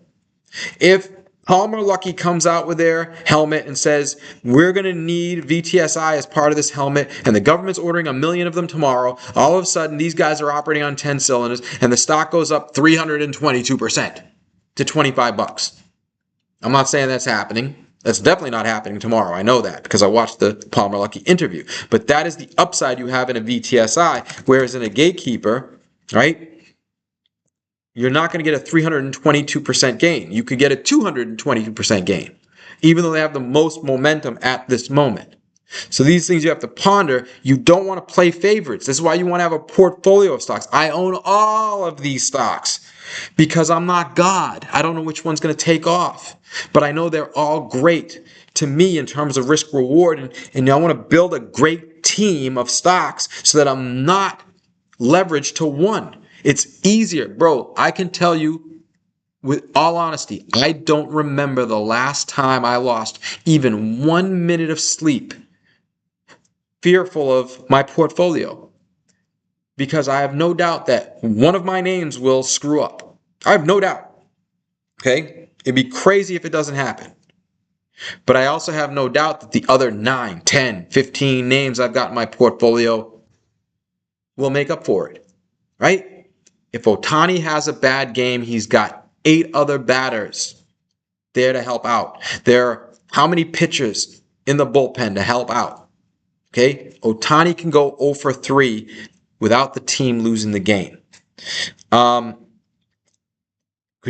if Palmer Luckey comes out with their helmet and says, we're going to need VTSI as part of this helmet, and the government's ordering 1 million of them tomorrow, all of a sudden these guys are operating on 10 cylinders, and the stock goes up 322% to $25. I'm not saying that's happening. That's definitely not happening tomorrow. I know that because I watched the Palmer Luckey interview. But that is the upside you have in a VTSI, whereas in a Gatekeeper, right? You're not going to get a 322% gain. You could get a 222% gain, even though they have the most momentum at this moment. So these things you have to ponder. You don't want to play favorites. This is why you want to have a portfolio of stocks. I own all of these stocks because I'm not God. I don't know which one's going to take off, but I know they're all great to me in terms of risk reward. And I want to build a great team of stocks so that I'm not leveraged to one. It's easier. Bro, I can tell you with all honesty, I don't remember the last time I lost even 1 minute of sleep fearful of my portfolio. because I have no doubt that one of my names will screw up. I have no doubt. Okay? It'd be crazy if it doesn't happen. But I also have no doubt that the other 9, 10, 15 names I've got in my portfolio will make up for it. Right? If Ohtani has a bad game, he's got 8 other batters there to help out. There are how many pitchers in the bullpen to help out? Okay? Ohtani can go 0 for 3 without the team losing the game. Could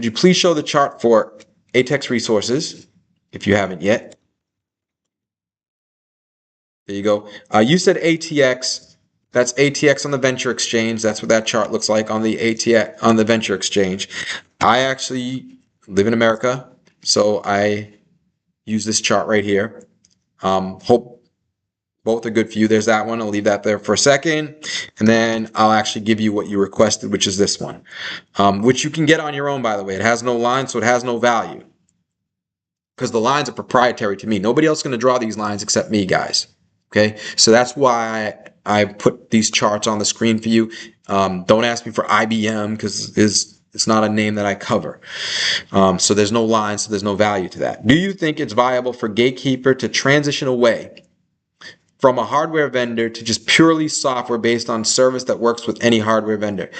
you please show the chart for Atex Resources, if you haven't yet? There you go. You said ATX. That's ATX on the Venture Exchange. That's what that chart looks like on the ATX on the Venture Exchange. I actually live in America, so I use this chart right here. Hope both are good for you. There's that one. I'll leave that there for a second. And then I'll actually give you what you requested, which is this one, which you can get on your own, by the way. It has no line, so it has no value, because the lines are proprietary to me. Nobody else is going to draw these lines except me, guys. Okay, so that's why I put these charts on the screen for you. Don't ask me for IBM, because it's not a name that I cover. So there's no line, so there's no value to that. Do you think it's viable for Gatekeeper to transition away from a hardware vendor to just purely software based on service that works with any hardware vendor?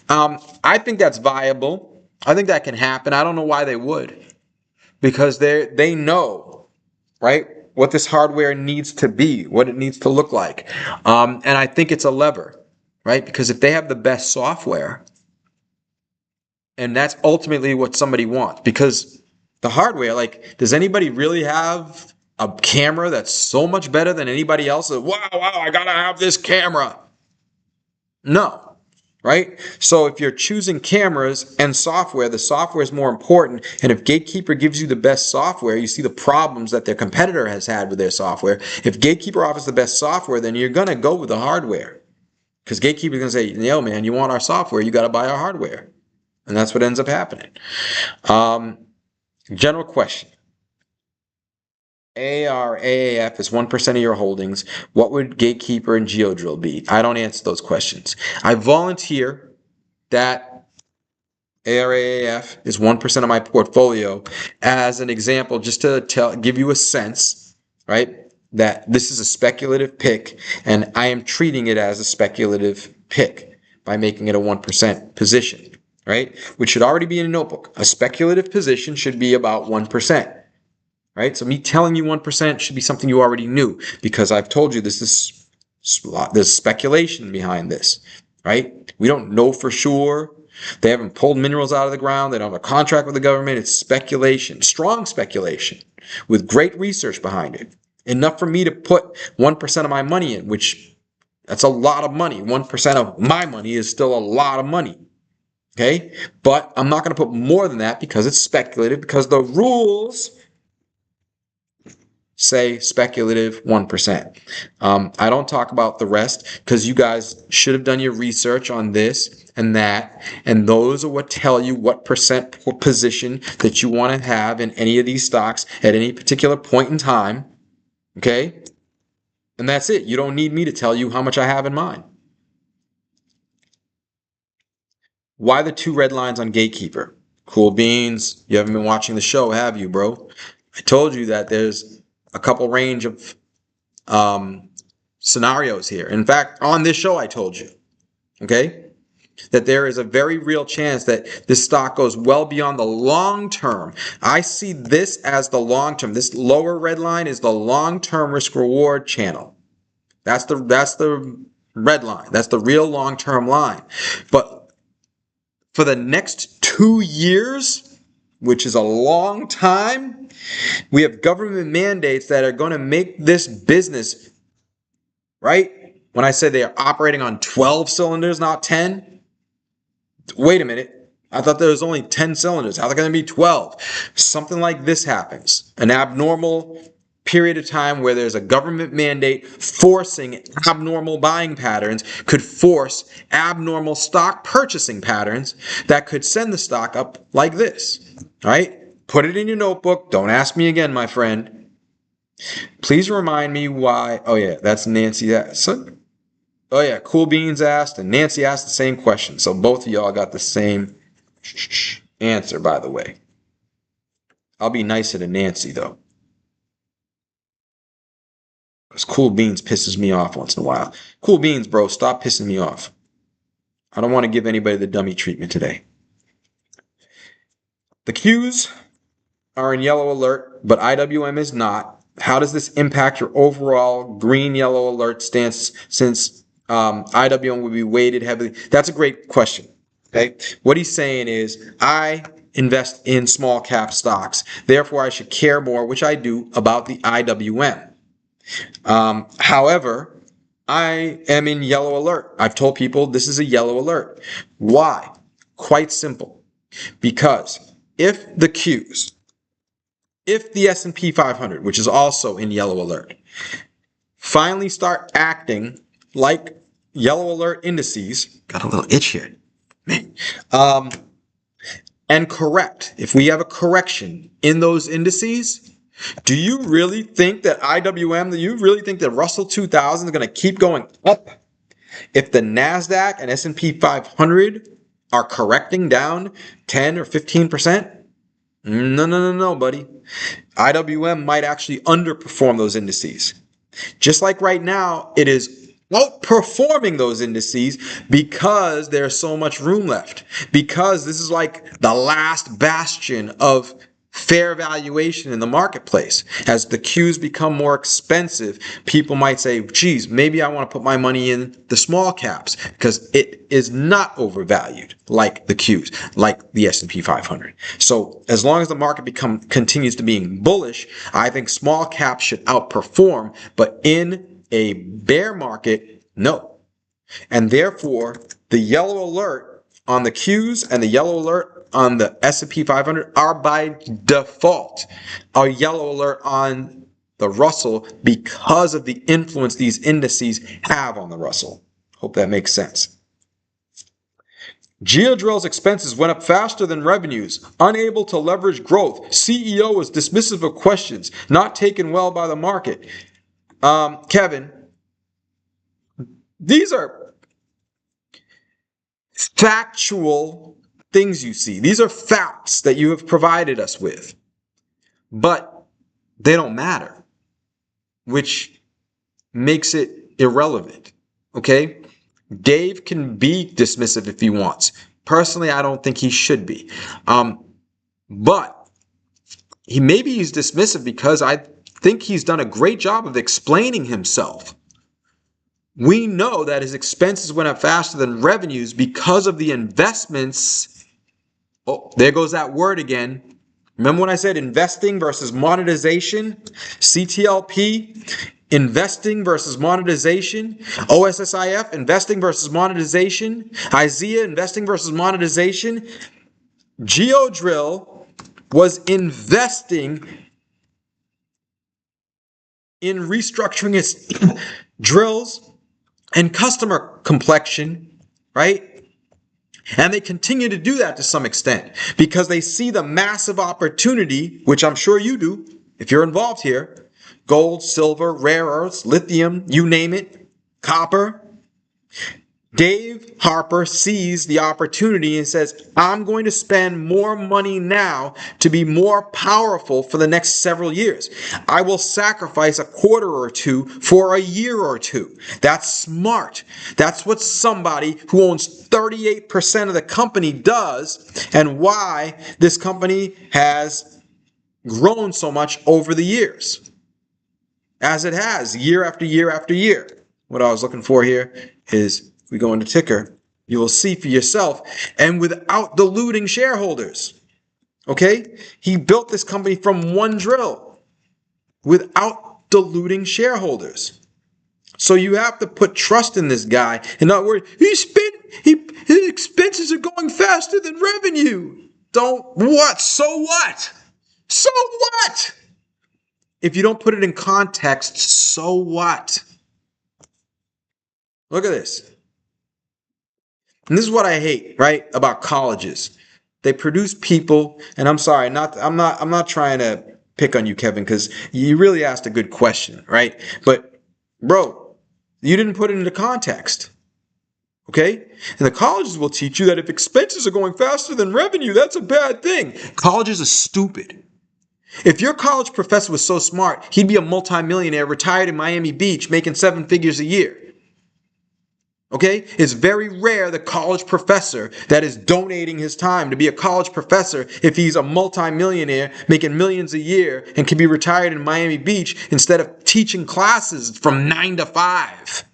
I think that's viable. I think that can happen. I don't know why they would, because they know, right, what this hardware needs to be, what it needs to look like. And I think it's a lever, right? Because if they have the best software, and that's ultimately what somebody wants, because the hardware, like, does anybody really have a camera that's so much better than anybody else? Wow, I gotta have this camera. No, right? So if you're choosing cameras and software, the software is more important. And if Gatekeeper gives you the best software, you see the problems that their competitor has had with their software. If Gatekeeper offers the best software, then you're gonna go with the hardware, because Gatekeeper's gonna say, yo, man, you want our software, you gotta buy our hardware. And that's what ends up happening. General question. ARAAF is 1% of your holdings. What would Gatekeeper and GeoDrill be? I don't answer those questions. I volunteer that ARAAF is 1% of my portfolio as an example, just to give you a sense, right, that this is a speculative pick, and I am treating it as a speculative pick by making it a 1% position, right, which should already be in a notebook. A speculative position should be about 1%. Right? So me telling you 1% should be something you already knew, because I've told you there's speculation behind this, right? We don't know for sure. They haven't pulled minerals out of the ground. They don't have a contract with the government. It's speculation, strong speculation with great research behind it. Enough for me to put 1% of my money in, which that's a lot of money. 1% of my money is still a lot of money. Okay? But I'm not going to put more than that because it's speculative, because the rules say speculative 1%. I don't talk about the rest because you guys should have done your research on this and that, and those are what tell you what percent position that you want to have in any of these stocks at any particular point in time. Okay? And that's it. You don't need me to tell you how much I have in mind. Why the 2 red lines on Gatekeeper? Cool beans. You haven't been watching the show, have you, bro? I told you that there's a couple range of scenarios here. In fact, on this show, I told you, okay, that there is a very real chance that this stock goes well beyond the long term. I see this as the long term. This lower red line is the long-term risk-reward channel. That's the red line. That's the real long-term line. But for the next 2 years, which is a long time, we have government mandates that are going to make this business, right? When I say they are operating on 12 cylinders, not 10. Wait a minute. I thought there was only 10 cylinders. How are there going to be 12? Something like this happens. An abnormal period of time where there's a government mandate forcing abnormal buying patterns could force abnormal stock purchasing patterns that could send the stock up like this. All right? Put it in your notebook. Don't ask me again, my friend. Please remind me why. Oh, yeah, that's Nancy. Oh yeah, Cool Beans asked and Nancy asked the same question. So both of y'all got the same answer, by the way. I'll be nicer to Nancy though. Because Cool Beans pisses me off once in a while. Cool Beans, bro, stop pissing me off. I don't want to give anybody the dummy treatment today. The Qs are in yellow alert, but IWM is not. How does this impact your overall green-yellow alert stance since IWM would be weighted heavily? That's a great question. Okay, what he's saying is I invest in small cap stocks, therefore I should care more, which I do, about the IWM. However, I am in yellow alert. I've told people this is a yellow alert. Why? Quite simple. Because if the Qs, if the S&P 500, which is also in yellow alert, finally start acting like yellow alert indices, got a little itch here, man, and correct, if we have a correction in those indices, do you really think that IWM, do you really think that Russell 2000 is going to keep going up if the NASDAQ and S&P 500 are correcting down 10 or 15%? No, buddy. IWM might actually underperform those indices. Just like right now, it is outperforming those indices because there's so much room left. Because this is like the last bastion of fair valuation in the marketplace. As the Qs become more expensive, people might say, geez, maybe I want to put my money in the small caps because it is not overvalued like the Qs, like the S&P 500. So as long as the market continues to being bullish, I think small caps should outperform, but in a bear market, no. And therefore, the yellow alert on the Qs and the yellow alert on the S&P 500 are by default a yellow alert on the Russell because of the influence these indices have on the Russell. Hope that makes sense. Geodrill's expenses went up faster than revenues, unable to leverage growth. CEO was dismissive of questions, not taken well by the market. Kevin, these are factual things you see. These are facts that you have provided us with, but they don't matter, which makes it irrelevant. Okay? Dave can be dismissive if he wants. Personally, I don't think he should be. But he's dismissive because I think he's done a great job of explaining himself. We know that his expenses went up faster than revenues because of the investments. Oh, there goes that word again. Remember when I said investing versus monetization? CTLP, investing versus monetization. OSSIF, investing versus monetization. IZEA, investing versus monetization. Geodrill was investing in restructuring its drills and customer complexion, right? And they continue to do that to some extent because they see the massive opportunity, which I'm sure you do if you're involved here. Gold, silver, rare earths, lithium, you name it, copper. Dave Harper sees the opportunity and says, I'm going to spend more money now to be more powerful for the next several years. I will sacrifice a quarter or two for a year or two. That's smart. That's what somebody who owns 38% of the company does, and why this company has grown so much over the years, as it has year after year after year. What I was looking for here is, if we go into ticker, you will see for yourself, and without diluting shareholders. Okay? He built this company from one drill without diluting shareholders. So you have to put trust in this guy and not worry. His expenses are going faster than revenue. What? So what? So what? If you don't put it in context, so what? Look at this. And this is what I hate, right, about colleges. They produce people, and I'm sorry, I'm not trying to pick on you, Kevin, because you really asked a good question, right? But bro, You didn't put it into context. Okay? And the colleges will teach you that if expenses are going faster than revenue, that's a bad thing. Colleges are stupid. If your college professor was so smart, he'd be a multimillionaire retired in Miami Beach making 7 figures a year. Okay? It's very rare the college professor that is donating his time to be a college professor if he's a multimillionaire making millions a year and can be retired in Miami Beach instead of teaching classes from 9 to 5.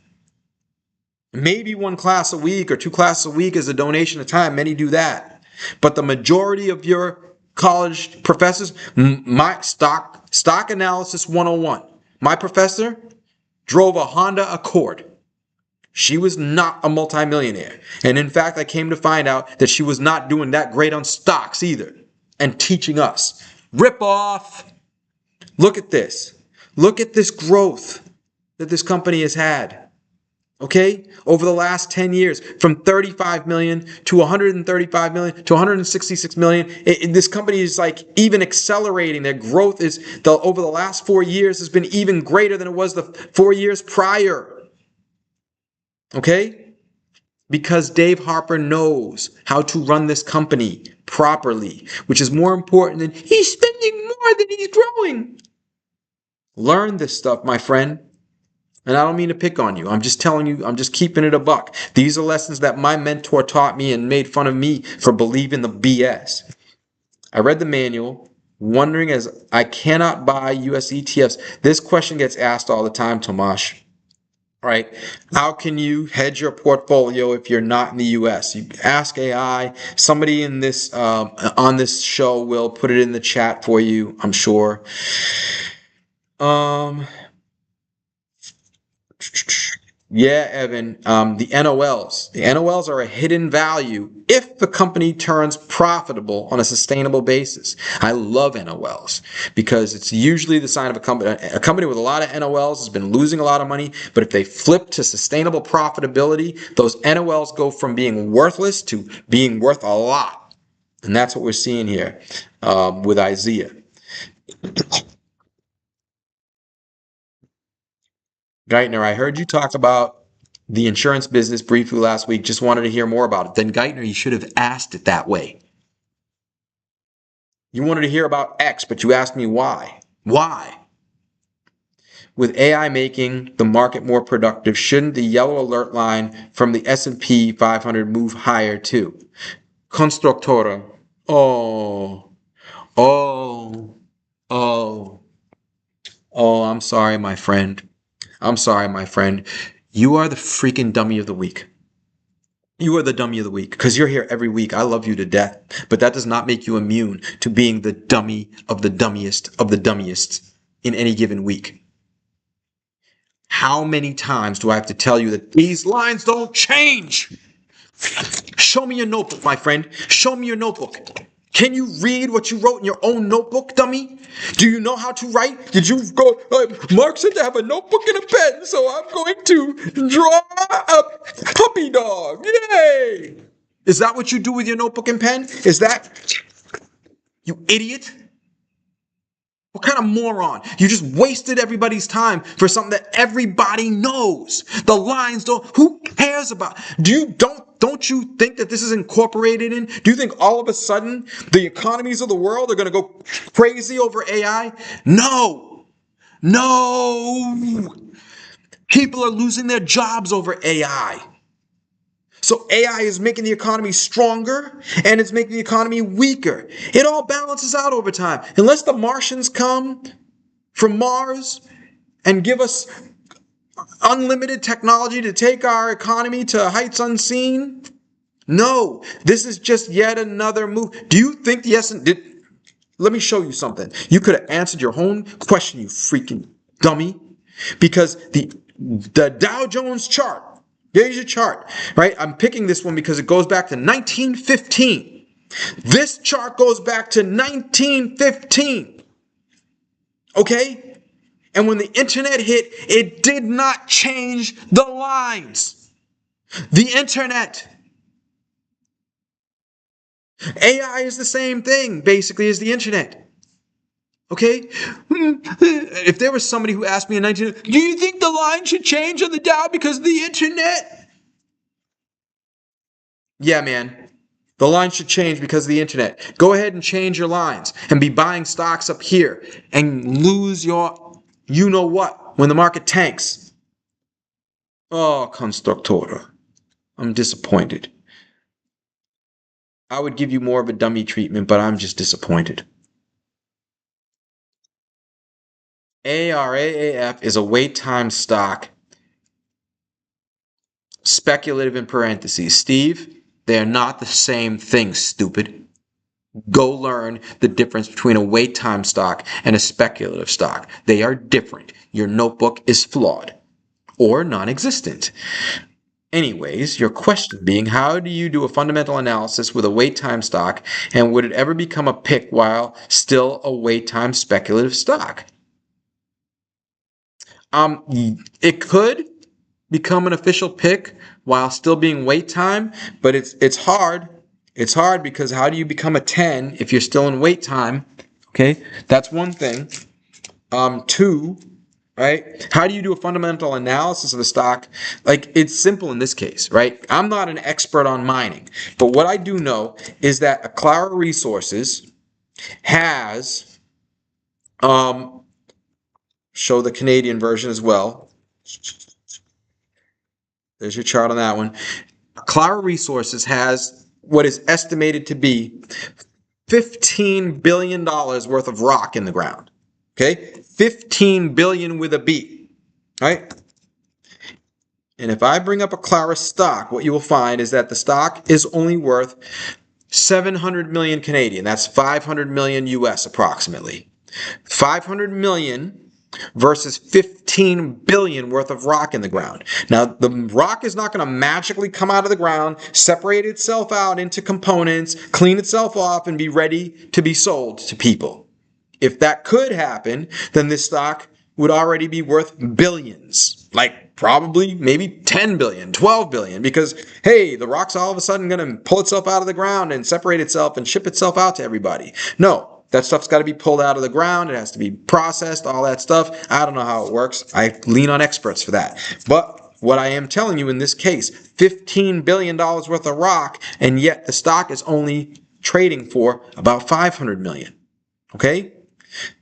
Maybe 1 class a week or 2 classes a week is a donation of time. Many do that. But the majority of your college professors, my stock analysis 101. My professor drove a Honda Accord. She was not a multimillionaire. And in fact, I came to find out that she was not doing that great on stocks either and teaching us. Rip off. Look at this. Look at this growth that this company has had. Okay? Over the last 10 years, from 35 million to 135 million to 166 million. This company is like even accelerating. Their growth is over the last 4 years has been even greater than it was the 4 years prior. Okay? Because Dave Harper knows how to run this company properly, which is more important than he's spending more than he's growing. Learn this stuff, my friend. And I don't mean to pick on you. I'm just telling you, I'm just keeping it a buck. These are lessons that my mentor taught me and made fun of me for believing the BS. I read the manual, wondering as I cannot buy US ETFs. This question gets asked all the time, Tomash. Right? How can you hedge your portfolio if you're not in the U.S.? You ask AI. Somebody in this on this show will put it in the chat for you, I'm sure. Yeah, Evan. The NOLs. The NOLs are a hidden value if the company turns profitable on a sustainable basis. I love NOLs because it's usually the sign of a company. A company with a lot of NOLs has been losing a lot of money, but if they flip to sustainable profitability, those NOLs go from being worthless to being worth a lot. And that's what we're seeing here with IZEA. Geithner, I heard you talk about the insurance business briefly last week. Just wanted to hear more about it. Then, Geithner, you should have asked it that way. You wanted to hear about X, but you asked me why. Why? With AI making the market more productive, shouldn't the yellow alert line from the S&P 500 move higher too? Constructora. Oh, oh, oh, oh, I'm sorry, my friend. I'm sorry, my friend. You are the freaking dummy of the week. You are the dummy of the week because you're here every week. I love you to death, but that does not make you immune to being the dummy of the dummiest of the dummiest in any given week. How many times do I have to tell you that these lines don't change? Show me your notebook, my friend. Show me your notebook. Can you read what you wrote in your own notebook, dummy? Do you know how to write? Did you go, Mark said to have a notebook and a pen, so I'm going to draw a puppy dog. Yay! Is that what you do with your notebook and pen? Is that, you idiot? What kind of moron? You just wasted everybody's time for something that everybody knows. The lines don't, who cares about? Don't you think that this is incorporated in? Do you think all of a sudden the economies of the world are going to go crazy over AI? No. No. People are losing their jobs over AI. So AI is making the economy stronger and it's making the economy weaker. It all balances out over time. Unless the Martians come from Mars and give us unlimited technology to take our economy to heights unseen. No, this is just yet another move. Do you think the S&P... Let me show you something. You could have answered your own question, you freaking dummy. Because the Dow Jones chart, here's your chart, right? I'm picking this one because it goes back to 1915. This chart goes back to 1915. Okay? And when the internet hit, it did not change the lines. The internet. AI is the same thing, basically, as the internet. Okay? If there was somebody who asked me in 19, do you think the line should change on the Dow because of the internet? Yeah, man. The line should change because of the internet. Go ahead and change your lines and be buying stocks up here and lose your you know what when the market tanks. Oh, constructora. I'm disappointed. I would give you more of a dummy treatment, but I'm just disappointed. ARAAF is a wait time stock. Speculative in parentheses. Steve, they are not the same thing, stupid. Go learn the difference between a wait time stock and a speculative stock. They are different. Your notebook is flawed or non-existent. Anyways, your question being, how do you do a fundamental analysis with a wait time stock, and would it ever become a pick while still a wait time speculative stock? It could become an official pick while still being wait time, but it's hard. It's hard because how do you become a 10 if you're still in wait time? Okay, that's one thing. Two, right? How do you do a fundamental analysis of the stock? Like, it's simple in this case, right? I'm not an expert on mining, but what I do know is that Aclara Resources has, show the Canadian version as well. There's your chart on that one. Aclara Resources has what is estimated to be $15 billion worth of rock in the ground. Okay? 15 billion with a B. Right? And if I bring up Aclara stock, what you will find is that the stock is only worth 700 million Canadian. That's 500 million US approximately. 500 million versus 15 billion worth of rock in the ground. Now, the rock is not going to magically come out of the ground, separate itself out into components, clean itself off, and be ready to be sold to people. If that could happen, then this stock would already be worth billions. Like probably maybe 10 billion, 12 billion, because hey, the rock's all of a sudden going to pull itself out of the ground and separate itself and ship itself out to everybody. No. That stuff's got to be pulled out of the ground. It has to be processed, all that stuff. I don't know how it works. I lean on experts for that. But what I am telling you in this case, $15 billion worth of rock, and yet the stock is only trading for about 500 million. Okay?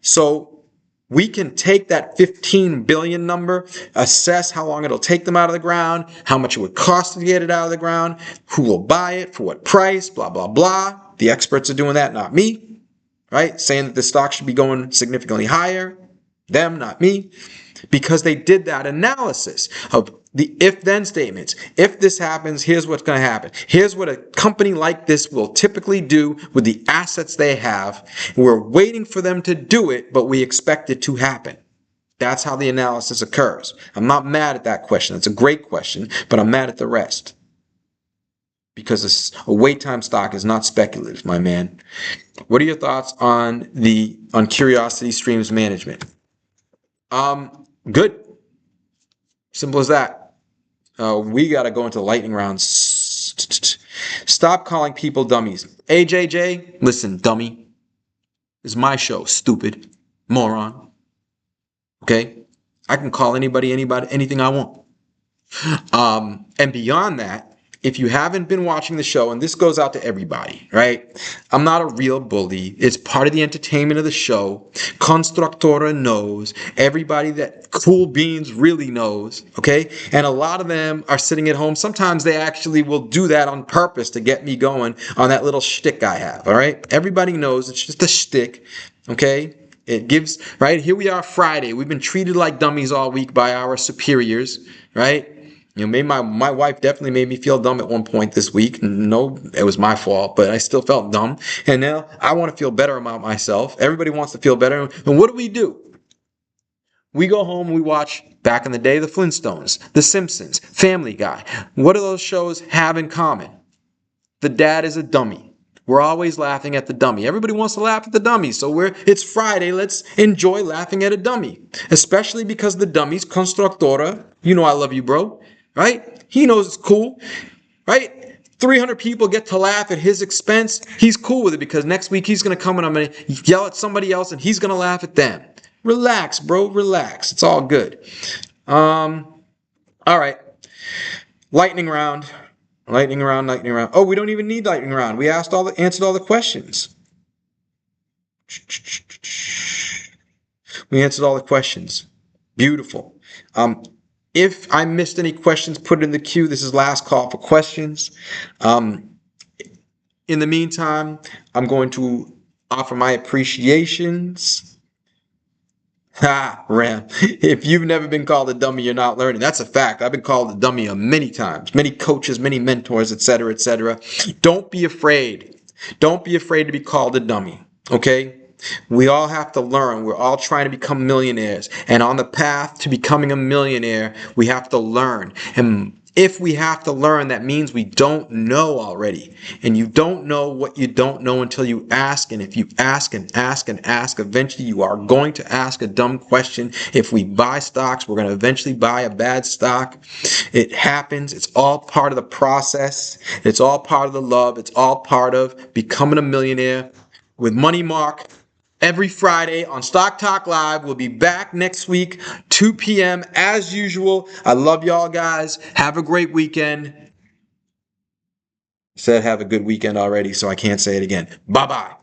So we can take that 15 billion number, assess how long it'll take them out of the ground, how much it would cost to get it out of the ground, who will buy it, for what price, blah, blah, blah. The experts are doing that, not me. Right? Saying that the stock should be going significantly higher. Them, not me. Because they did that analysis of the if-then statements. If this happens, here's what's going to happen. Here's what a company like this will typically do with the assets they have. We're waiting for them to do it, but we expect it to happen. That's how the analysis occurs. I'm not mad at that question. It's a great question, but I'm mad at the rest. Because a wait time stock is not speculative, my man. What are your thoughts on Curiosity Streams management? Good. Simple as that. We got to go into lightning rounds. Stop calling people dummies. AJJ, listen, dummy. It's my show, stupid moron. Okay? I can call anybody, anything I want. And beyond that, if you haven't been watching the show, and this goes out to everybody, right? I'm not a real bully. It's part of the entertainment of the show. Constructora knows. Everybody that Cool Beans really knows, okay? And a lot of them are sitting at home. Sometimes they actually will do that on purpose to get me going on that little shtick I have, all right? Everybody knows it's just a shtick, okay? It gives, right? Here we are Friday. We've been treated like dummies all week by our superiors, right? You know, my wife definitely made me feel dumb at one point this week. No, it was my fault, but I still felt dumb. And now I want to feel better about myself. Everybody wants to feel better. And what do? We go home, we watch, back in the day, The Flintstones, The Simpsons, Family Guy. What do those shows have in common? The dad is a dummy. We're always laughing at the dummy. Everybody wants to laugh at the dummy. So it's Friday. Let's enjoy laughing at a dummy. Especially because the dummies, Constructora, you know I love you, bro. Right? He knows it's cool. Right? 300 people get to laugh at his expense, he's cool with it because next week he's going to come and I'm going to yell at somebody else and he's going to laugh at them. Relax, bro. Relax. It's all good. All right. Lightning round. Lightning round. Oh, we don't even need lightning round. We answered all the questions. We answered all the questions. Beautiful. If I missed any questions, put it in the queue. This is last call for questions. In the meantime, I'm going to offer my appreciations. Ha, Ram. If you've never been called a dummy, you're not learning. That's a fact. I've been called a dummy many times. Many coaches, many mentors, etc., etc. Don't be afraid. Don't be afraid to be called a dummy. Okay? We all have to learn. We're all trying to become millionaires. And on the path to becoming a millionaire, we have to learn. And if we have to learn, that means we don't know already. And you don't know what you don't know until you ask. And if you ask and ask and ask, eventually you are going to ask a dumb question. If we buy stocks, we're going to eventually buy a bad stock. It happens. It's all part of the process. It's all part of the love. It's all part of becoming a millionaire. With Money Mark, every Friday on Stock Talk Live. We'll be back next week, 2 p.m. as usual. I love y'all guys. Have a great weekend. I said have a good weekend already, so I can't say it again. Bye-bye.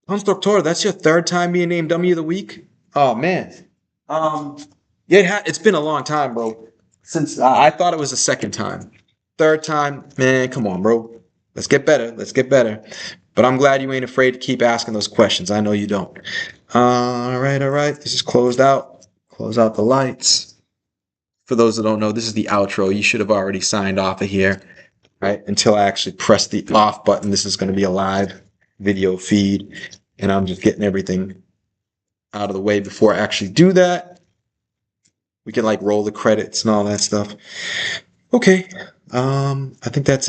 Constructor, that's your third time being named Dummy of the Week? Oh, man. Yeah, it's been a long time, bro. Since I thought it was the second time. Third time, man, come on, bro. Let's get better. Let's get better. But I'm glad you ain't afraid to keep asking those questions. I know you don't. All right. This is closed out. Close out the lights. For those that don't know, this is the outro. You should have already signed off of here, right? Until I actually press the off button. This is going to be a live video feed. And I'm just getting everything out of the way before I actually do that. We can like roll the credits and all that stuff. Okay. I think that's it.